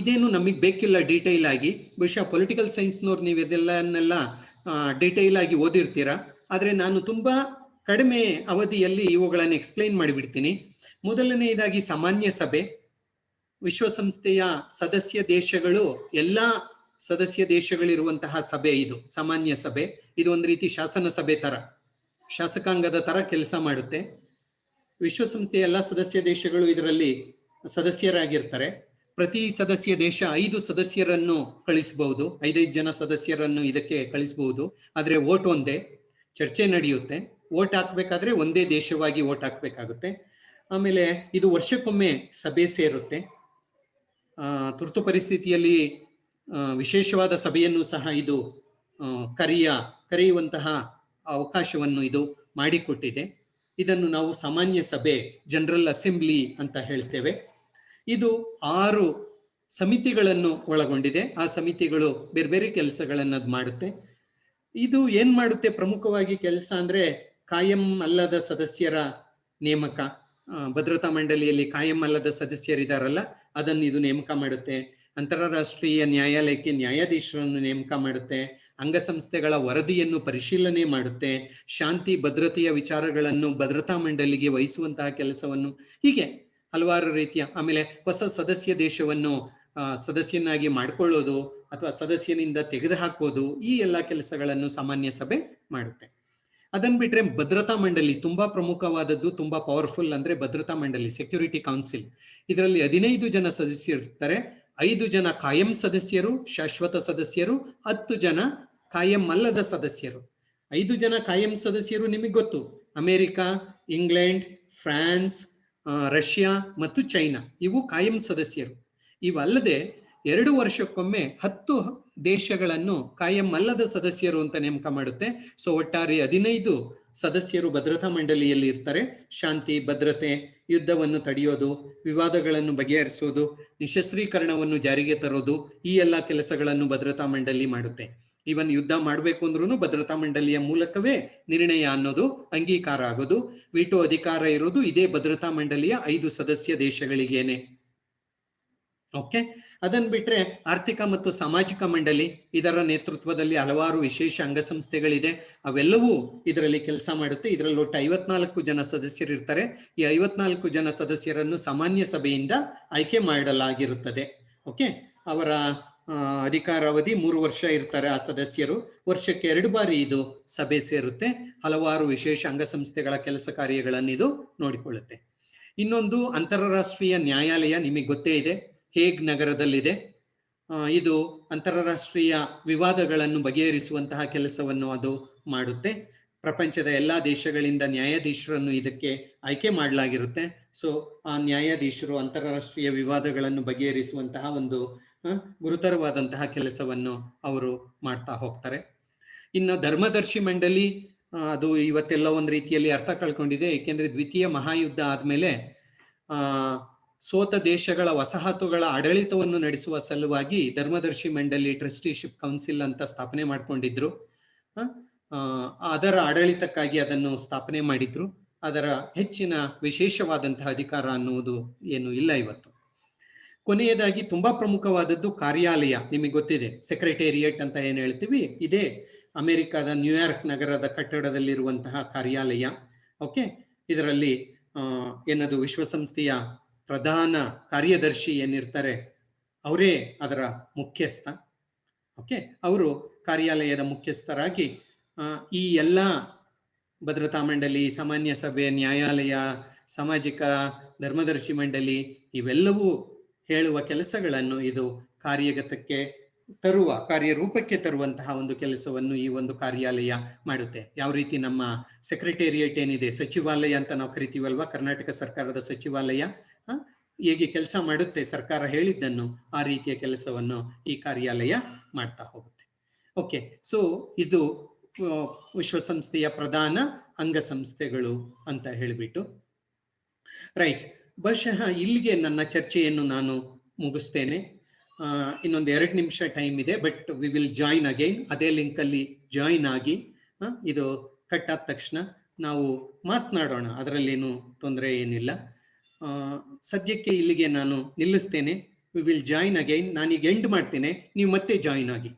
ಇದೇನು ನಮಗೆ ಬೇಕಿಲ್ಲ ಡೀಟೇಲ್ ಆಗಿ. ಬಹುಶಃ ಪೊಲಿಟಿಕಲ್ ಸೈನ್ಸ್ನವ್ರು ನೀವು ಇದೆಲ್ಲನ್ನೆಲ್ಲ ಡೀಟೇಲ್ ಆಗಿ ಓದಿರ್ತೀರಾ. ಆದರೆ ನಾನು ತುಂಬಾ ಕಡಿಮೆ ಅವಧಿಯಲ್ಲಿ ಇವುಗಳನ್ನು ಎಕ್ಸ್ಪ್ಲೈನ್ ಮಾಡಿಬಿಡ್ತೀನಿ. ಮೊದಲನೆಯದಾಗಿ ಸಾಮಾನ್ಯ ಸಭೆ. ವಿಶ್ವಸಂಸ್ಥೆಯ ಸದಸ್ಯ ದೇಶಗಳು, ಎಲ್ಲ ಸದಸ್ಯ ದೇಶಗಳಿರುವಂತಹ ಸಭೆ ಇದು ಸಾಮಾನ್ಯ ಸಭೆ. ಇದು ಒಂದು ರೀತಿ ಶಾಸನ ಸಭೆ ತರ, ಶಾಸಕಾಂಗದ ತರ ಕೆಲಸ ಮಾಡುತ್ತೆ. ವಿಶ್ವಸಂಸ್ಥೆಯ ಎಲ್ಲ ಸದಸ್ಯ ದೇಶಗಳು ಇದರಲ್ಲಿ ಸದಸ್ಯರಾಗಿರ್ತಾರೆ. ಪ್ರತಿ ಸದಸ್ಯ ದೇಶ 5 ಸದಸ್ಯರನ್ನು ಕಳಿಸಬಹುದು, 5 ಜನ ಸದಸ್ಯರನ್ನು ಇದಕ್ಕೆ ಕಳಿಸಬಹುದು. ಆದರೆ ವೋಟ್ ಒಂದೇ, ಚರ್ಚೆ ನಡೆಯುತ್ತೆ. ವೋಟ್ ಹಾಕ್ಬೇಕಾದ್ರೆ ಒಂದೇ ದೇಶವಾಗಿ ವೋಟ್ ಹಾಕ್ಬೇಕಾಗುತ್ತೆ. ಆಮೇಲೆ ಇದು ವರ್ಷಕ್ಕೊಮ್ಮೆ ಸಭೆ ಸೇರುತ್ತೆ. ತುರ್ತು ಪರಿಸ್ಥಿತಿಯಲ್ಲಿ ವಿಶೇಷವಾದ ಸಭೆಯನ್ನು ಸಹ ಇದು ಕರೆಯುವಂತಹ ಅವಕಾಶವನ್ನು ಇದು ಮಾಡಿಕೊಟ್ಟಿದೆ. ಇದನ್ನು ನಾವು ಸಾಮಾನ್ಯ ಸಭೆ, ಜನರಲ್ ಅಸೆಂಬ್ಲಿ ಅಂತ ಹೇಳ್ತೇವೆ. ಇದು 6 ಸಮಿತಿಗಳನ್ನು ಒಳಗೊಂಡಿದೆ. ಆ ಸಮಿತಿಗಳು ಬೇರೆ ಬೇರೆ ಕೆಲಸಗಳನ್ನು ಮಾಡುತ್ತೆ. ಇದು ಏನ್ ಮಾಡುತ್ತೆ ಪ್ರಮುಖವಾಗಿ ಕೆಲಸ ಅಂದ್ರೆ ಕಾಯಂ ಅಲ್ಲದ ಸದಸ್ಯರ ನೇಮಕ. ಭದ್ರತಾ ಮಂಡಳಿಯಲ್ಲಿ ಕಾಯಂ ಅಲ್ಲದ ಸದಸ್ಯರಿದಾರಲ್ಲ, ಅದನ್ನು ಇದು ನೇಮಕ ಮಾಡುತ್ತೆ. ಅಂತಾರಾಷ್ಟ್ರೀಯ ನ್ಯಾಯಾಲಯಕ್ಕೆ ನ್ಯಾಯಾಧೀಶರನ್ನು ನೇಮಕ ಮಾಡುತ್ತೆ. ಅಂಗಸಂಸ್ಥೆಗಳ ವರದಿಯನ್ನು ಪರಿಶೀಲನೆ ಮಾಡುತ್ತೆ. ಶಾಂತಿ ಭದ್ರತೆಯ ವಿಚಾರಗಳನ್ನು ಭದ್ರತಾ ಮಂಡಳಿಗೆ ವಹಿಸುವಂತಹ ಕೆಲಸವನ್ನು, ಹೀಗೆ ಹಲವಾರು ರೀತಿಯ. ಆಮೇಲೆ ಹೊಸ ಸದಸ್ಯ ದೇಶವನ್ನು ಸದಸ್ಯನಾಗಿ ಮಾಡಿಕೊಳ್ಳೋದು ಅಥವಾ ಸದಸ್ಯನಿಂದ ತೆಗೆದುಹಾಕೋದು, ಈ ಎಲ್ಲ ಕೆಲಸಗಳನ್ನು ಸಾಮಾನ್ಯ ಸಭೆ ಮಾಡುತ್ತೆ. ಅದನ್ನ ಬಿಟ್ರೆ ಭದ್ರತಾ ಮಂಡಳಿ ತುಂಬಾ ಪ್ರಮುಖವಾದದ್ದು, ತುಂಬಾ ಪವರ್ಫುಲ್. ಅಂದ್ರೆ ಭದ್ರತಾ ಮಂಡಳಿ, ಸೆಕ್ಯೂರಿಟಿ ಕೌನ್ಸಿಲ್, ಇದರಲ್ಲಿ 15 ಜನ ಸದಸ್ಯರು ಇರ್ತಾರೆ. 5 ಜನ ಕಾಯಂ ಸದಸ್ಯರು, ಶಾಶ್ವತ ಸದಸ್ಯರು, 10 ಜನ ಕಾಯಂ ಅಲ್ಲದ ಸದಸ್ಯರು. 5 ಜನ ಕಾಯಂ ಸದಸ್ಯರು ನಿಮಗೆ ಗೊತ್ತು, ಅಮೆರಿಕ, ಇಂಗ್ಲೆಂಡ್, ಫ್ರಾನ್ಸ್, ರಷ್ಯಾ ಮತ್ತು ಚೈನಾ, ಇವು ಕಾಯಂ ಸದಸ್ಯರು. ಇವಲ್ಲದೆ 2 ವರ್ಷಕ್ಕೊಮ್ಮೆ 10 ದೇಶಗಳನ್ನು ಕಾಯಂ ಅಲ್ಲದ ಸದಸ್ಯರು ಅಂತ ನೇಮಕ ಮಾಡುತ್ತೆ. ಸೊ ಒಟ್ಟಾರೆ 15 ಸದಸ್ಯರು ಭದ್ರತಾ ಮಂಡಳಿಯಲ್ಲಿ ಇರ್ತಾರೆ. ಶಾಂತಿ, ಭದ್ರತೆ, ಯುದ್ಧವನ್ನು ತಡೆಯೋದು, ವಿವಾದಗಳನ್ನು ಬಗೆಹರಿಸೋದು, ನಿಶಸ್ತ್ರೀಕರಣವನ್ನು ಜಾರಿಗೆ ತರೋದು, ಈ ಎಲ್ಲ ಕೆಲಸಗಳನ್ನು ಭದ್ರತಾ ಮಂಡಳಿ ಮಾಡುತ್ತೆ. ಇವನ್ ಯುದ್ಧ ಮಾಡಬೇಕು ಅಂದ್ರೂ ಭದ್ರತಾ ಮಂಡಳಿಯ ಮೂಲಕವೇ ನಿರ್ಣಯ ಅನ್ನೋದು ಅಂಗೀಕಾರ ಆಗೋದು. ವಿಟೋ ಅಧಿಕಾರ ಇರೋದು ಇದೇ ಭದ್ರತಾ ಮಂಡಳಿಯ 5 ಸದಸ್ಯ ದೇಶಗಳಿಗೇನೆ. ಓಕೆ, ಅದನ್ನ ಬಿಟ್ರೆ ಆರ್ಥಿಕ ಮತ್ತು ಸಾಮಾಜಿಕ ಮಂಡಳಿ, ಇದರ ನೇತೃತ್ವದಲ್ಲಿ ಹಲವಾರು ವಿಶೇಷ ಅಂಗಸಂಸ್ಥೆಗಳಿದೆ, ಅವೆಲ್ಲವೂ ಇದರಲ್ಲಿ ಕೆಲಸ ಮಾಡುತ್ತೆ. ಇದರಲ್ಲಿ ಒಟ್ಟು 54 ಜನ ಸದಸ್ಯರು ಇರ್ತಾರೆ. ಈ 54 ಜನ ಸದಸ್ಯರನ್ನು ಸಾಮಾನ್ಯ ಸಭೆಯಿಂದ ಆಯ್ಕೆ ಮಾಡಲಾಗಿರುತ್ತದೆ. ಓಕೆ, ಅವರ ಅಧಿಕಾರಾವಧಿ 3 ವರ್ಷ ಇರ್ತಾರೆ ಆ ಸದಸ್ಯರು. ವರ್ಷಕ್ಕೆ 2 ಬಾರಿ ಇದು ಸಭೆ ಸೇರುತ್ತೆ. ಹಲವಾರು ವಿಶೇಷ ಅಂಗಸಂಸ್ಥೆಗಳ ಕೆಲಸ ಕಾರ್ಯಗಳನ್ನು ಇದು ನೋಡಿಕೊಳ್ಳುತ್ತೆ. ಇನ್ನೊಂದು ಅಂತಾರಾಷ್ಟ್ರೀಯ ನ್ಯಾಯಾಲಯ, ನಿಮಗೆ ಗೊತ್ತೇ ಇದೆ, ಹೇಗ್ ನಗರದಲ್ಲಿದೆ. ಇದು ಅಂತಾರಾಷ್ಟ್ರೀಯ ವಿವಾದಗಳನ್ನು ಬಗೆಹರಿಸುವಂತಹ ಕೆಲಸವನ್ನು ಅದು ಮಾಡುತ್ತೆ. ಪ್ರಪಂಚದ ಎಲ್ಲಾ ದೇಶಗಳಿಂದ ನ್ಯಾಯಾಧೀಶರನ್ನು ಇದಕ್ಕೆ ಆಯ್ಕೆ ಮಾಡಲಾಗಿರುತ್ತೆ. ಸೊ ಆ ನ್ಯಾಯಾಧೀಶರು ಅಂತಾರಾಷ್ಟ್ರೀಯ ವಿವಾದಗಳನ್ನು ಬಗೆಹರಿಸುವಂತಹ ಒಂದು ಗುರುತರವಾದಂತಹ ಕೆಲಸವನ್ನು ಅವರು ಮಾಡ್ತಾ ಹೋಗ್ತಾರೆ. ಇನ್ನು ಧರ್ಮದರ್ಶಿ ಮಂಡಳಿ, ಅದು ಇವತ್ತೆಲ್ಲ ಒಂದು ರೀತಿಯಲ್ಲಿ ಅರ್ಥ ಕಳ್ಕೊಂಡಿದೆ. ಏಕೆಂದ್ರೆ ದ್ವಿತೀಯ ಮಹಾಯುದ್ಧ ಆದ್ಮೇಲೆ ಸೋತ ದೇಶಗಳ ವಸಾಹತುಗಳ ಆಡಳಿತವನ್ನು ನಡೆಸುವ ಸಲುವಾಗಿ ಧರ್ಮದರ್ಶಿ ಮಂಡಳಿ, ಟ್ರಸ್ಟಿಶಿಪ್ ಕೌನ್ಸಿಲ್ ಅಂತ ಸ್ಥಾಪನೆ ಮಾಡ್ಕೊಂಡಿದ್ರು. ಅದರ ಆಡಳಿತಕ್ಕಾಗಿ ಅದನ್ನು ಸ್ಥಾಪನೆ ಮಾಡಿದ್ರು. ಅದರ ಹೆಚ್ಚಿನ ವಿಶೇಷವಾದಂತಹ ಅಧಿಕಾರ ಅನ್ನುವುದು ಏನು ಇಲ್ಲ ಇವತ್ತು. ಕೊನೆಯದಾಗಿ ತುಂಬಾ ಪ್ರಮುಖವಾದದ್ದು ಕಾರ್ಯಾಲಯ, ನಿಮಗೆ ಗೊತ್ತಿದೆ, ಸೆಕ್ರೆಟೇರಿಯೇಟ್ ಅಂತ ಏನು ಹೇಳ್ತೀವಿ, ಇದೇ ಅಮೆರಿಕದ ನ್ಯೂಯಾರ್ಕ್ ನಗರದ ಕಟ್ಟಡದಲ್ಲಿರುವಂತಹ ಕಾರ್ಯಾಲಯ. ಓಕೆ, ಇದರಲ್ಲಿ ಏನದು ವಿಶ್ವಸಂಸ್ಥೆಯ ಪ್ರಧಾನ ಕಾರ್ಯದರ್ಶಿ ಏನಿರ್ತಾರೆ ಅವರೇ ಅದರ ಮುಖ್ಯಸ್ಥ. ಓಕೆ, ಅವರು ಕಾರ್ಯಾಲಯದ ಮುಖ್ಯಸ್ಥರಾಗಿ ಈ ಎಲ್ಲ ಭದ್ರತಾ ಮಂಡಳಿ, ಸಾಮಾನ್ಯ ಸಭೆ, ನ್ಯಾಯಾಲಯ, ಸಾಮಾಜಿಕ ಧರ್ಮದರ್ಶಿ ಮಂಡಳಿ ಇವೆಲ್ಲವೂ ಹೇಳುವ ಕೆಲಸಗಳನ್ನು ಇದು ಕಾರ್ಯಗತಕ್ಕೆ ತರುವ, ಕಾರ್ಯರೂಪಕ್ಕೆ ತರುವಂತಹ ಒಂದು ಕೆಲಸವನ್ನು ಈ ಒಂದು ಕಾರ್ಯಾಲಯ ಮಾಡುತ್ತೆ. ಯಾವ ರೀತಿ ನಮ್ಮ ಸೆಕ್ರೆಟೇರಿಯೇಟ್ ಏನಿದೆ, ಸಚಿವಾಲಯ ಅಂತ ನಾವು ಕರಿತೀವಲ್ವಾ, ಕರ್ನಾಟಕ ಸರ್ಕಾರದ ಸಚಿವಾಲಯ ಹೇಗೆ ಕೆಲಸ ಮಾಡುತ್ತೆ, ಸರ್ಕಾರ ಹೇಳಿದ್ದನ್ನು ಆ ರೀತಿಯ ಕೆಲಸವನ್ನು ಈ ಕಾರ್ಯಾಲಯ ಮಾಡ್ತಾ ಹೋಗುತ್ತೆ. ಓಕೆ, ಸೊ ಇದು ವಿಶ್ವಸಂಸ್ಥೆಯ ಪ್ರಧಾನ ಅಂಗಸಂಸ್ಥೆಗಳು ಅಂತ ಹೇಳಿಬಿಟ್ಟು ರೈಟ್. ಬಹುಶಃ ಇಲ್ಲಿಗೆ ನನ್ನ ಚರ್ಚೆಯನ್ನು ನಾನು ಮುಗಿಸ್ತೇನೆ. ಇನ್ನೊಂದು 2 ನಿಮಿಷ ಟೈಮ್ ಇದೆ, but we will join again. ಅದೇ ಲಿಂಕ್ ಅಲ್ಲಿ ಜಾಯಿನ್ ಆಗಿ ಇದು ಕಟ್ ಆದ ತಕ್ಷಣ ನಾವು ಮಾತನಾಡೋಣ, ಅದರಲ್ಲೇನು ತೊಂದರೆ ಏನಿಲ್ಲ. ಸದ್ಯಕ್ಕೆ ಇಲ್ಲಿಗೆ ನಾನು ನಿಲ್ಲಿಸ್ತೇನೆ. We will join again. ನಾನೀಗ ಎಂಡ್ ಮಾಡ್ತೇನೆ, ನೀವು ಮತ್ತೆ ಜಾಯಿನ್ ಆಗಿ.